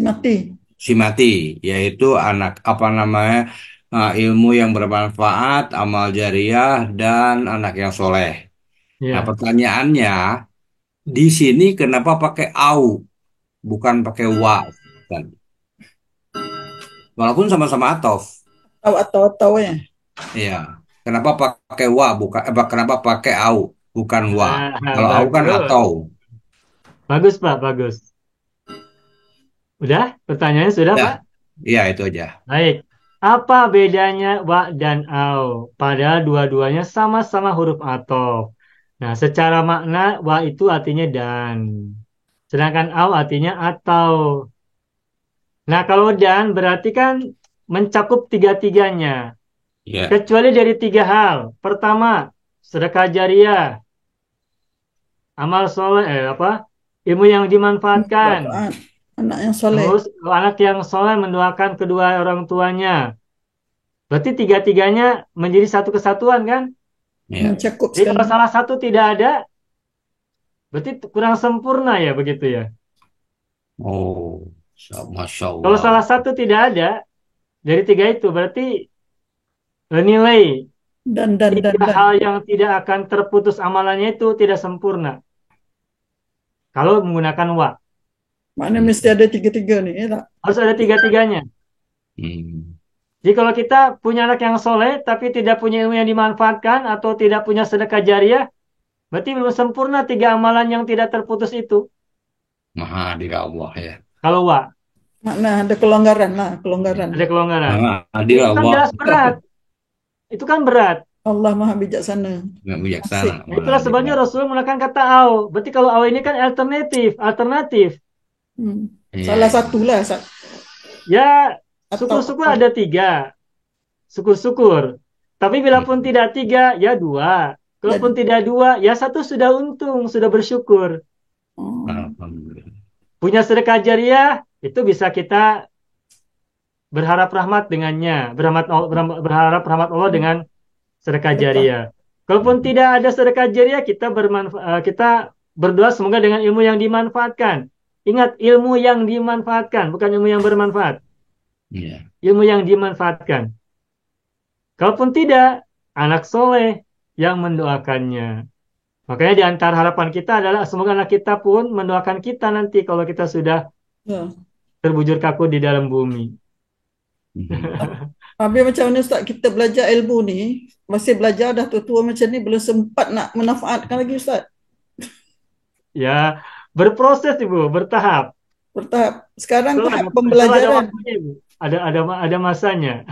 mati, yaitu ilmu yang bermanfaat, amal jariah, dan anak yang soleh. Nah, Ya, pertanyaannya di sini kenapa pakai au, bukan pakai wa? Kan? Walaupun sama-sama atof. atau ya. Iya. Kenapa pakai wa, kenapa pakai au, bukan wa. Kalau au kan Bagus. atau. Bagus, Pak, bagus. Udah? Pertanyaannya sudah, Ya, Pak? iya itu aja. Baik. Apa bedanya wa dan au? Padahal dua-duanya sama-sama huruf athof. Nah, secara makna wa itu artinya dan. Sedangkan au artinya atau. Nah, kalau dan berarti kan mencakup tiga-tiganya. Ya, Kecuali dari tiga hal. Pertama, sedekah jariah, amal soleh, ilmu yang dimanfaatkan. Bapak, anak yang soleh. Terus anak yang soleh mendoakan kedua orang tuanya. Berarti tiga-tiganya menjadi satu kesatuan kan? ya. Mencakup Jadi kalau sekali. salah satu tidak ada, berarti kurang sempurna ya begitu ya. Oh, Masya Kalau Allah. salah satu tidak ada dari tiga itu, berarti nilai Dan. tiga hal yang tidak akan terputus amalannya itu tidak sempurna. Kalau menggunakan wa, Maknanya mesti ada tiga-tiga nih, ya tak? harus ada tiga-tiganya. Hmm. Jadi kalau kita punya anak yang soleh, tapi tidak punya ilmu yang dimanfaatkan, atau tidak punya sedekah jariah, berarti belum sempurna tiga amalan yang tidak terputus itu. Maha adil Allah ya. Kalau wa, Makna ada kelonggaran lah, kelonggaran. ada kelonggaran. Maha adil Itu kan Allah. jelas berat. Itu kan berat. Allah Maha Bijaksana. Nggak bijaksana. Nah, itulah sebabnya Rasulullah menggunakan kata au. Berarti kalau au ini kan alternatif. Iya, Salah iya. satu lah. Ya, Atau syukur-syukur ada tiga. Syukur-syukur. Tapi bila pun tidak tiga, ya dua. Kalaupun tidak dua, ya satu sudah untung, sudah bersyukur. Alhamdulillah. Punya sedekah jariah, itu bisa kita berharap rahmat dengannya. Berharap rahmat Allah dengan sedekah jariah. Kalaupun tidak ada sedekah jariah, kita berdoa semoga dengan ilmu yang dimanfaatkan. Ingat, ilmu yang dimanfaatkan, bukan ilmu yang bermanfaat. Iya. Ilmu yang dimanfaatkan. Kalaupun tidak, anak soleh yang mendoakannya. Makanya di antara harapan kita adalah semoga anak kita pun mendoakan kita nanti kalau kita sudah terbujur kaku di dalam bumi. Habis macam mana Ustaz, kita belajar ilmu ni, masih belajar dah tua-tua macam ni, belum sempat nak memanfaatkan lagi Ustaz. Ya, berproses Ibu, bertahap. Sekarang Kalau tahap ada pembelajaran. waktunya, Ibu. Ada masanya.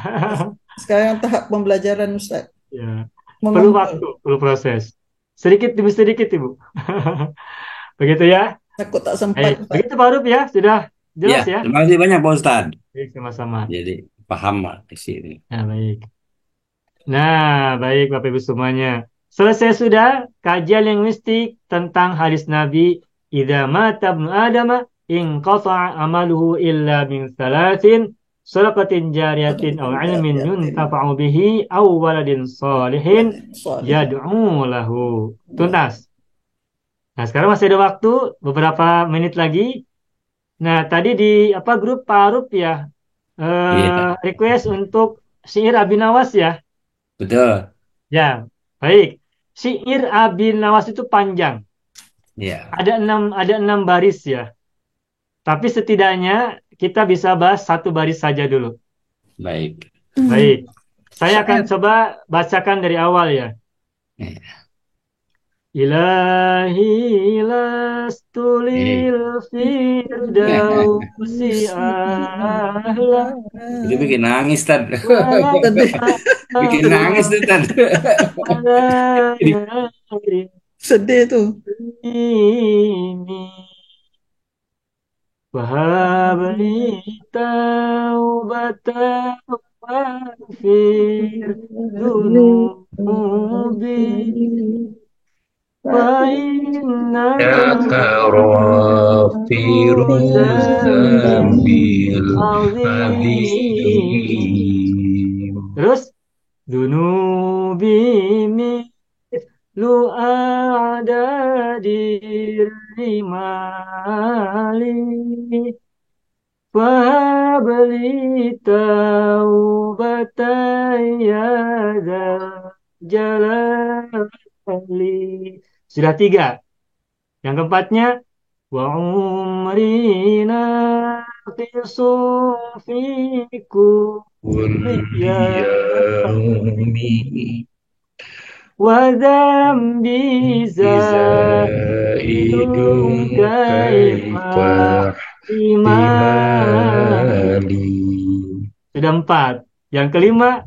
Sekarang tahap pembelajaran Ustaz. Ya, perlu waktu, perlu proses. Sedikit demi sedikit Ibu. Begitu ya. Takut tak sempat. Begitu Pak Aruf ya, sudah jelas ya. Terima kasih banyak Pak Ustadz. Baik, sama-sama. Jadi paham lah di sini. Nah, baik. Nah, baik Bapak Ibu semuanya. Selesai sudah kajian linguistik tentang hadis Nabi, idza mata ibnu adama in qata'a amaluhu illa min thalathin, sadaqatin jariyatin aw 'ilmin yuntafa'u bihi aw waladin shalihin yad'u lahu. Tuntas. Nah, sekarang masih ada waktu beberapa menit lagi. Nah, tadi di grup Pak Aruf ya, request untuk syair Abi Nawas ya. Betul. Ya, baik. Syair Abi Nawas itu panjang. Ya. Ada enam baris ya. Tapi setidaknya kita bisa bahas satu baris saja dulu. Baik. Baik. Saya akan coba bacakan dari awal ya. Ilahi lastu lil firdausi ahla. Itu bikin nangis Tad. Bikin nangis tuh Tad. Sedih tuh. Ini wahabli taubatan waghfir dunubi إنك غافر الذنب العظيم. Terus dunubi mithlu a'dadir rimali fahabli taubatan ya dzal jalali. Sudah 3. Yang keempatnya wa umrina fiku واليوم وذنبي زائد زائد كيف كيف احتمالي. احتمالي Sudah 4. Yang kelima,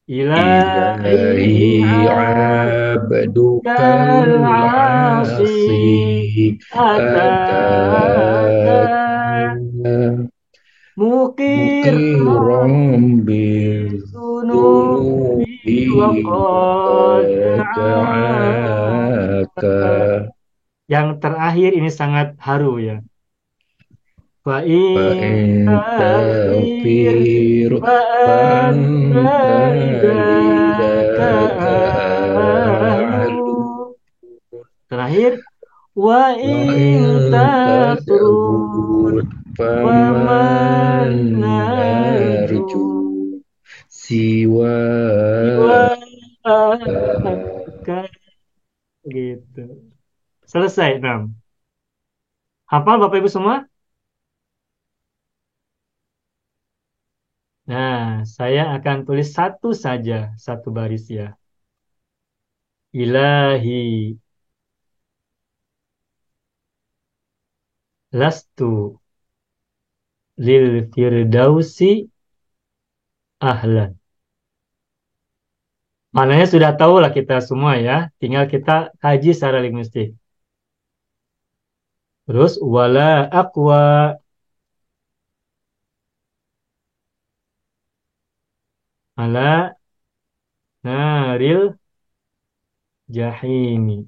Ilahi إلهي عبدك العاصي العاصي أتاك أتاك مقرا مقرا بالذنوب بالذنوب وقد وقد دعاك. دعاك Yang terakhir ini sangat haru ya. فإن فإن تغفر تغفر فأنت فأنت لذاك لذاك أهل. أهل Terakhir, وإن وإن تطرد تطرد فمن فمن نرجو نرجو سواك siwaka. Gitu. Selesai, 6. Hafal Bapak Ibu semua? Nah, saya akan tulis satu saja, satu baris ya. Ilahi lastu lil firdausi ahlan. Maknanya sudah tahu lah kita semua ya. Tinggal kita kaji secara linguistik. Terus wala aqwa ala naril jahimi.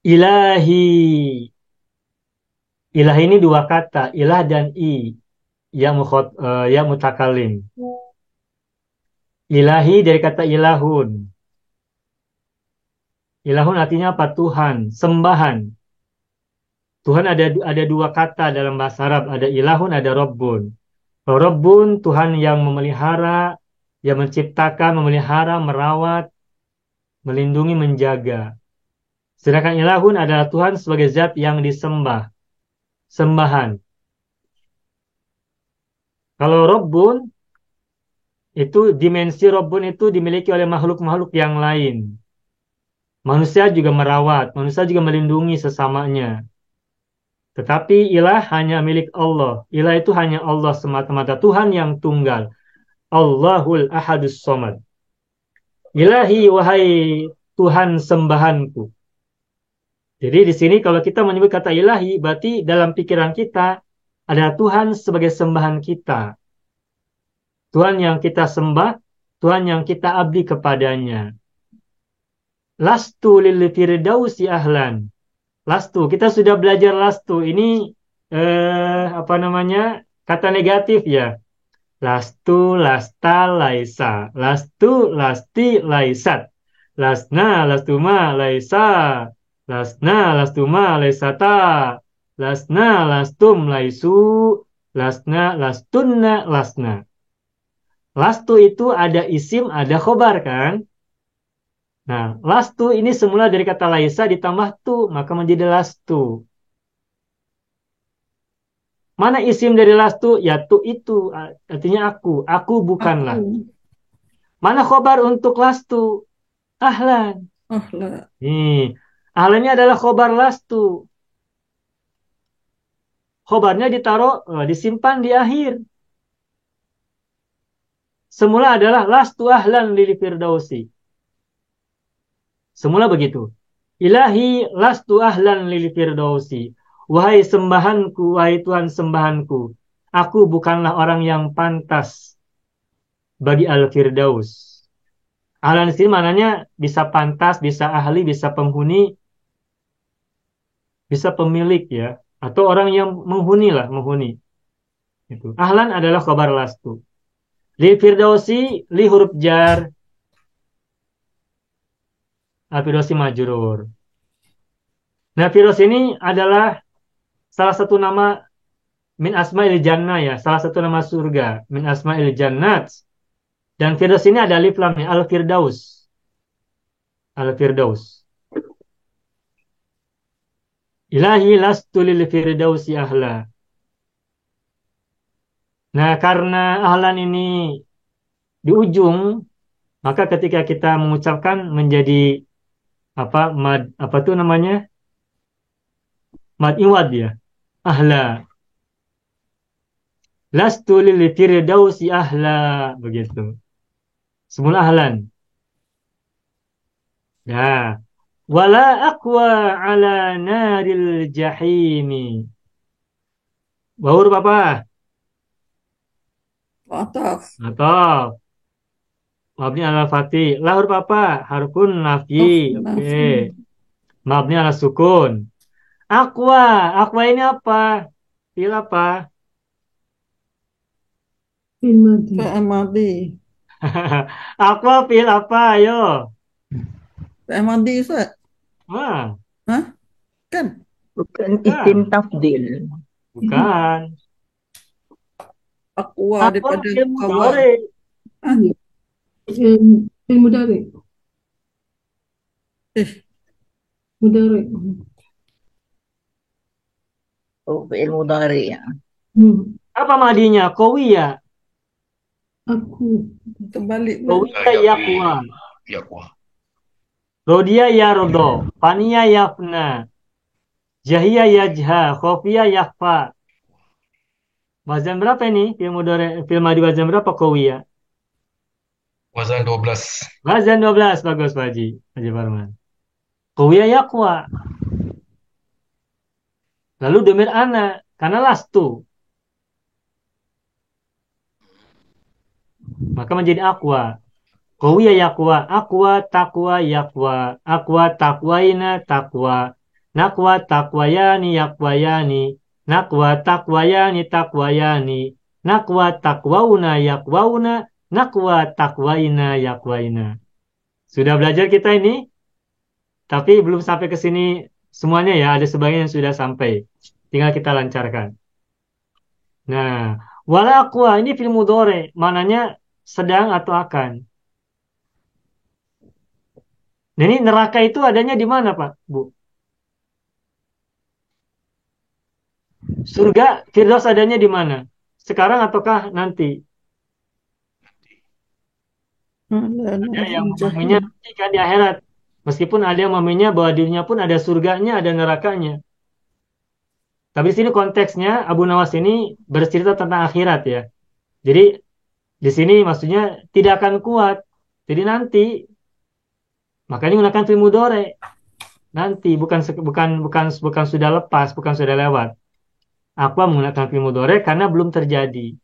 Ilahi. Ilah ini dua kata, ilah dan i, ya mutakalim. Ilahi dari kata ilahun. Ilahun artinya apa? Tuhan, sembahan. Tuhan ada dua kata dalam bahasa Arab, ada ilahun, ada rabbun. Rabbun, Tuhan yang memelihara, yang menciptakan, memelihara, merawat, melindungi, menjaga. Sedangkan ilahun adalah Tuhan sebagai zat yang disembah, sembahan. Kalau rabbun, itu dimensi rabbun itu dimiliki oleh makhluk-makhluk yang lain. Manusia juga merawat, manusia juga melindungi sesamanya. Tetapi ilah hanya milik Allah. Ilah itu hanya Allah semata-mata, Tuhan yang tunggal. Allahul Ahadus Somad. Ilahi wahai Tuhan sembahanku. Jadi di sini kalau kita menyebut kata ilahi, berarti dalam pikiran kita ada Tuhan sebagai sembahan kita. Tuhan yang kita sembah, Tuhan yang kita abdi kepadanya. Lastu lil firdausi ahlan. Lastu, kita sudah belajar lastu. Ini apa namanya? Kata negatif ya. Lastu, lasta, laisa. Lastu, lasti, laisat. Lasna, lastuma, laisa. Lasna, lastuma, laisata. Lasna, lastum, laisu. Lasna, lastunna, lasna. Lastu itu ada isim, ada khobar kan? Nah, lastu ini semula dari kata laisa ditambah tu, maka menjadi lastu. Mana isim dari lastu? Ya tu itu, artinya aku. Aku bukanlah. Aku. Mana khobar untuk lastu? Ahlan. Oh lah. Nih, ahlan ini adalah khobar lastu. Khobarnya ditaruh, disimpan di akhir. Semula adalah lastu ahlan lil firdausi. Semula begitu. Ilahi lastu ahlan lil firdausi. Wahai sembahanku, wahai Tuhan sembahanku. Aku bukanlah orang yang pantas bagi al-firdaus. Ahlan di sini maknanya bisa pantas, bisa ahli, bisa penghuni, bisa pemilik ya. Atau orang yang menghuni lah, menghuni. Itu. Ahlan adalah khabar lastu. Li firdausi, li huruf jar, al-firdausi majrur. Nah, firdaus ini adalah salah satu nama min asma'il jannah ya, salah satu nama surga, min asma'il jannat. Dan firdaus ini ada alif lamnya, al-firdaus. Al-firdaus. Ilahi lastu lil firdausi ahla. Nah, karena ahlan ini di ujung, maka ketika kita mengucapkan menjadi apa mad apa tuh namanya? Mad iwad ya. Ahla. Lastu lil firdausi ahla begitu. Semula ahlan. Ya. Wala aqwa ala naril jahimi. Baur apa? Ataf. Atau mabni ala fatih. Lahur apa? Harfun nafi. Oh, Oke. nafi. Mabni ala sukun. Aqwa. Aqwa ini apa? Fil apa? Fi'il madhi. Aqwa fil apa? Ayo. Fi'il madhi, Ustaz. Ah, Hah? Kan? Bukan isim bukan. tafdil. Bukan. Aqwa Aqwa daripada fil qawa. mudhari. Hah? المدرب Eh, مدرب Oh, fi'il mudhari ya. Apa madinya? Qawiya. aku terbalik pula. Qawiya yaqwa. Yaqwa. Rodiya yardo. Faniya yafna. Jahiya yajha. Khofiya yakhfa. Wazan berapa ini? Fil mudhari, fil madi wazan berapa qawiya? Wazan 12. Wazan 12. Bagus Pak Haji. Haji Farman. Qawiya yaqwa. Lalu domir ana. Karena lastu. Maka menjadi aqwa. Qawiya yaqwa. Aqwa taqwa yaqwa. Aqwa taqwaina taqwa. Naqwa taqwayani yaqwayani. Naqwa taqwayani taqwayani. Naqwa taqwauna yaqwauna. Naqwa taqwaina yaqwaina. Sudah belajar kita ini, tapi belum sampai ke sini semuanya ya. Ada sebagian yang sudah sampai. Tinggal kita lancarkan. Nah, wala aqwa ini fil mudhari, mananya sedang atau akan. Nah, ini neraka itu adanya di mana, Pak, Bu? Surga Firdaus adanya di mana? Sekarang ataukah nanti? Ada yang memahaminya nanti kan di akhirat. Meskipun ada yang memahaminya bahwa dirinya pun ada surganya, ada nerakanya. Tapi di sini konteksnya Abu Nawas ini bercerita tentang akhirat ya. Jadi di sini maksudnya tidak akan kuat. Jadi nanti makanya menggunakan fil mudhari. Nanti bukan sudah lepas, bukan sudah lewat. Aku menggunakan fil mudhari karena belum terjadi.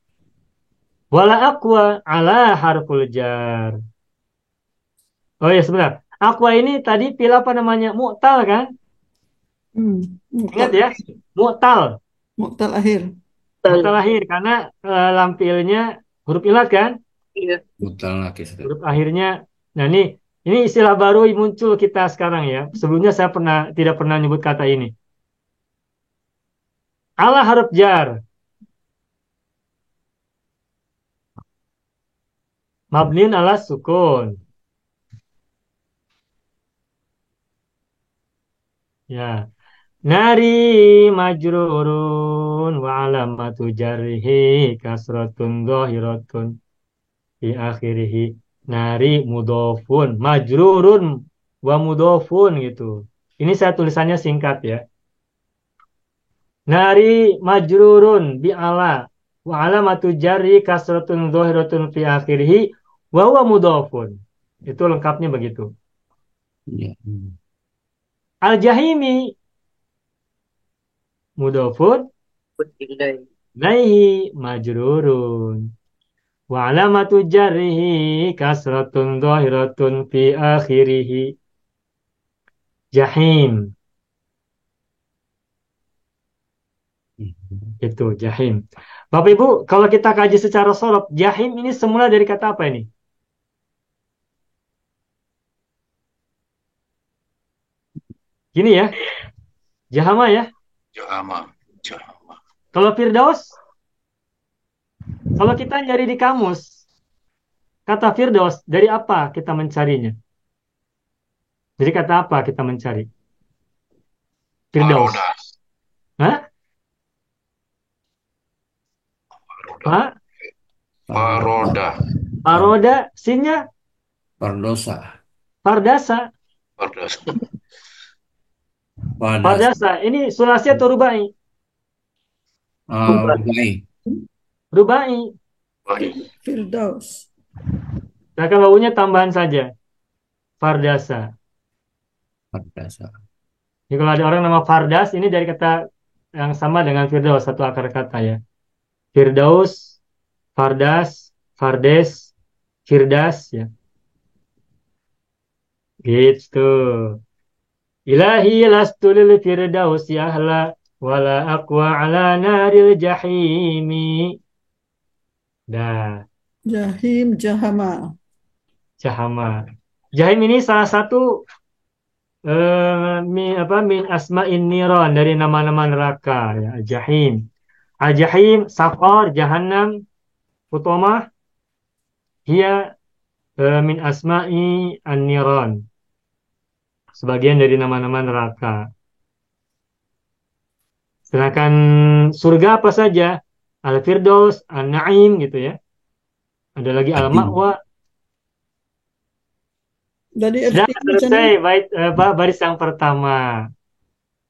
Wala aqwa ala harful jar. Oh ya sebentar. Aqwa ini tadi fil apa namanya? Mu'tal kan? Ingat ya? Mu'tal. Mu'tal akhir. Mu'tal akhir karena lampilnya huruf ilat kan? Mutal lagi. Huruf akhirnya. Nah ini istilah baru muncul kita sekarang ya. Sebelumnya saya tidak pernah nyebut kata ini. Ala huruf jar. Mabniun ala sukun. Ya. Nari majrurun wa alamatu jarrihi kasratun dhahiratun fi akhirih. Nari mudhofun, majrurun wa mudhofun gitu. Ini saya tulisannya singkat ya. Nari majrurun bi ala wa alamatu jarri kasratun dhahiratun fi akhirih wa huwa mudhofun. Itu lengkapnya begitu. Ya. Al-jahimi mudhofun ilaihi majrurun wa alamatu jarrihi kasratun dhahiratun fi akhirih. Jahim. Itu jahim. Bapak Ibu, kalau kita kaji secara sorot, jahim ini semula dari kata apa ini? Gini ya. Jahama ya. Jahama. Jahama. Kalau Firdaus, kalau kita nyari di kamus, kata Firdaus, dari apa kita mencarinya? Dari kata apa kita mencari? Firdaus. Aroda. Hah? Aroda. Fa, Faroda. Paroda, sinnya Pardosa. Fardasa. Fardas. Padas. Fardasa. Ini sulasi atau rubai? Rubai. Rubai. Baik. Firdaus. Sedangkan wawunya tambahan saja. Fardasa. Pardasa. Jadi kalau ada orang nama Fardas, ini dari kata yang sama dengan Firdaus, satu akar kata ya. Firdaus, Fardas, Fardes, Firdas ya. Gitu. Ilahi lastu lil firdaus ahla wala aqwa ala naril jahimi. Dah, Jahim, Jahama. Jahama. Jahim ini salah satu min asma'in niran dari nama-nama neraka ya. Jahim. Al-Jahim, Saqar, Jahannam, Hutamah, hiya min asma'i an-niran. Sebagian dari nama-nama neraka. Sedangkan surga apa saja? Al-Firdaus, An-Na'im gitu ya. Ada lagi Al-Ma'wa. Jadi Sudah artinya macam selesai mana? baris yang pertama.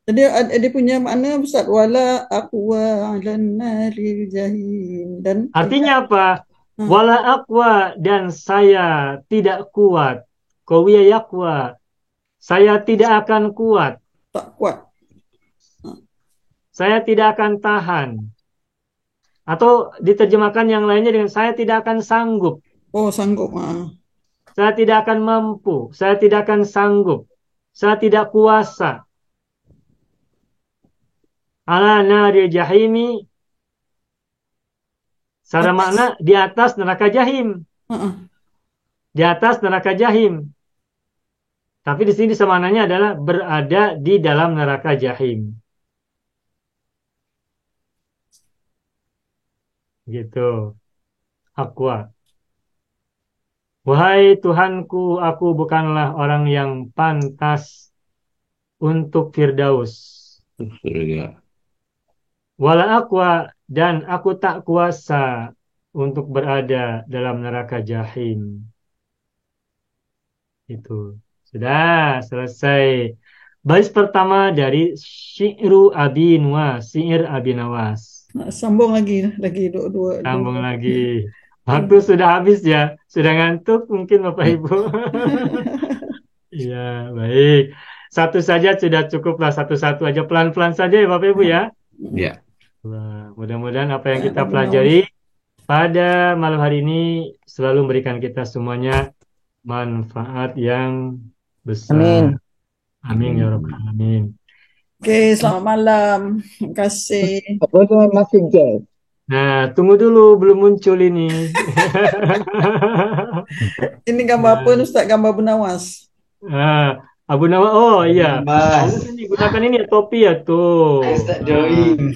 Jadi dia punya makna Ustaz, wala aqwa 'alan naril jahim, dan Artinya apa? Ha. Wala aqwa, dan saya tidak kuat. Qawiya yaqwa. Saya tidak akan kuat. tak kuat. Saya tidak akan tahan. Atau diterjemahkan yang lainnya dengan saya tidak akan sanggup. Oh, sanggup. Saya tidak akan mampu. Saya tidak akan sanggup. Saya tidak kuasa. Ala nari jahimi. Secara makna di atas neraka jahim. Di atas neraka jahim. Tapi di sini semaknanya adalah berada di dalam neraka jahim. Gitu. Aqwa. Wahai Tuhanku, aku bukanlah orang yang pantas untuk Firdaus. Surga. Wala aqwa, dan aku tak kuasa untuk berada dalam neraka jahim. Itu. Sudah selesai. Baris pertama dari Syi'ru Abi Nuwas, Syi'r Abi Nawas. Sambung lagi dua. Sambung lagi. Waktu sudah habis ya. Sudah ngantuk mungkin Bapak Ibu. Iya, baik. Satu saja sudah cukup lah. Satu-satu aja. Pelan-pelan saja ya Bapak Ibu ya. Ya. Wah, mudah-mudahan apa yang kita pelajari pada malam hari ini selalu memberikan kita semuanya manfaat yang besar. Amin. Amin ya Rabbal Alamin. Oke, selamat malam. Terima kasih. Apa tu masuk je? Nah, tunggu dulu, belum muncul ini. Ini gambar apa nih Ustaz? Gambar Benawas. Abu Nawas, oh iya. Mas. Ini gunakan ini ya, topi ya tuh. Ustaz join.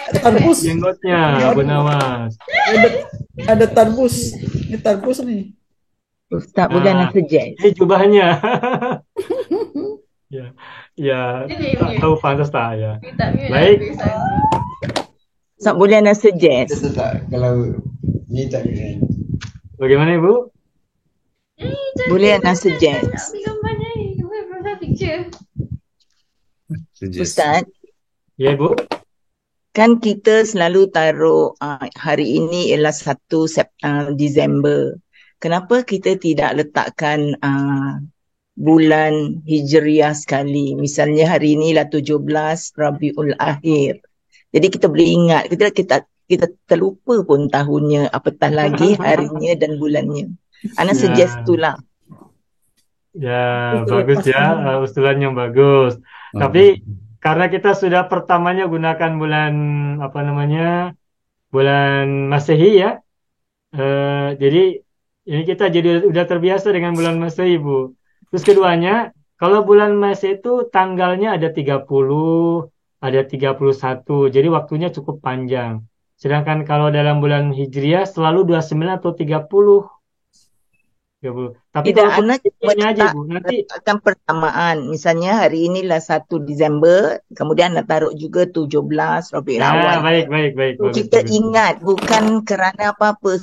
Tarbus. Jenggotnya Abu Nawas. Ada tarbus. Ini tarbus nih. Ustaz boleh nak suggest? Ini jubahnya. Ya, ya, tak tahu pantas tak ya. Baik. Ustaz boleh nak suggest? Tak, kalau ni tak kena. Bagaimana Ibu? Boleh nak suggest? Ustaz, Ya Ibu. kan kita selalu taruh hari ini ialah 1 Disember. Kenapa kita tidak letakkan bulan Hijriah sekali? Misalnya hari inilah 17 Rabiul Akhir. Jadi kita boleh ingat, kita terlupa pun tahunnya, apatah lagi harinya dan bulannya. Ana suggest itulah. Ya, bagus ya, usulan yang bagus. Tapi karena kita sudah pertamanya gunakan bulan bulan Masehi ya. Jadi ini kita jadi udah terbiasa dengan bulan Masehi, Bu. Terus keduanya, kalau bulan Masehi itu tanggalnya ada 30, ada 31. Jadi waktunya cukup panjang. Sedangkan kalau dalam bulan Hijriah selalu 29 atau 30. Ya, Bu. Tapi Tidak, kalau anak cuma ini aja, letak, Bu. Nanti letakkan persamaan. Misalnya hari inilah 1 Disember, kemudian anak taruh juga 17 Rabiul Awal. baik, bagus, Kita bagus. ingat, bukan kerana apa-apa.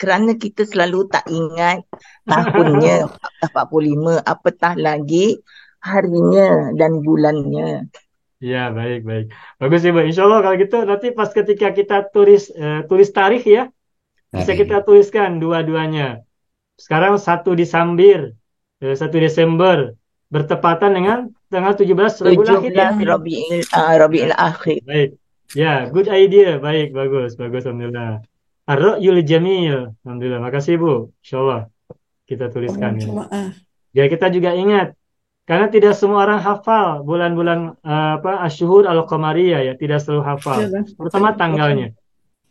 Kerana kita selalu tak ingat tahunnya 45, apatah lagi harinya dan bulannya. Ya, baik. Bagus, Ibu. Insya Allah kalau gitu nanti pas ketika kita tulis tarikh ya, bisa kita tuliskan dua-duanya. Sekarang 1 Desember bertepatan dengan tanggal 17 Rabiul Akhir ya. 17 Rabiul Akhir. Baik. Ya, good idea. Baik, bagus, alhamdulillah. Ar-ra'yul jamil. Alhamdulillah. Makasih, Bu. Insyaallah kita tuliskan ya. Biar kita juga ingat. Karena tidak semua orang hafal bulan-bulan asyhur al-qamariyah ya, tidak selalu hafal. Pertama tanggalnya.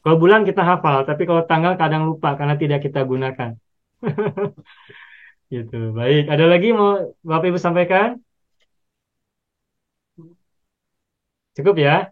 Kalau bulan kita hafal, tapi kalau tanggal kadang lupa karena tidak kita gunakan. Gitu. Baik, ada lagi mau Bapak Ibu sampaikan? Cukup ya?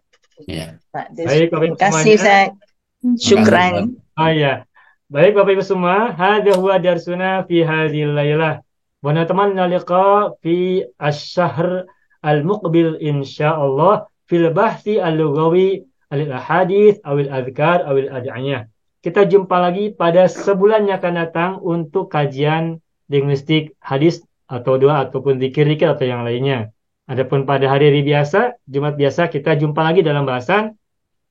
Ya. Baik, Bapak Ibu Terima kasih, semuanya. Ustaz. Syukran. Oh iya. Baik Bapak Ibu semua, hadza huwa darsuna fi hadhil lailah. Wa natamanna liqa fi asy-syahr al-muqbil insyaallah fil bahthi al-lughawi al-ahadits awil adhkar awil ad'iyah. Kita jumpa lagi pada sebulan yang akan datang untuk kajian linguistik hadis atau doa ataupun zikir-zikir atau yang lainnya. Adapun pada hari-hari biasa, Jumat biasa kita jumpa lagi dalam bahasan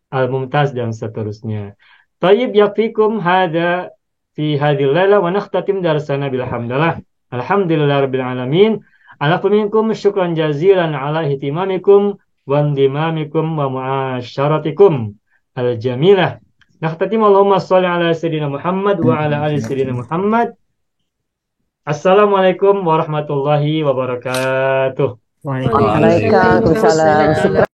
Al-Mumtaz dan seterusnya. Tayyib yakfikum hadza fi hadhil laila wa nakhtatim darsana bilhamdulillah. Alhamdulillah rabbil alamin. Alakum minkum syukran jazilan ala ihtimamikum wa indimamikum wa muasyaratikum al-jamilah. Nakhtatim Allahumma shalli ala sayyidina Muhammad wa ala ali sayyidina Muhammad. Assalamualaikum warahmatullahi wabarakatuh. Waalaikumsalam.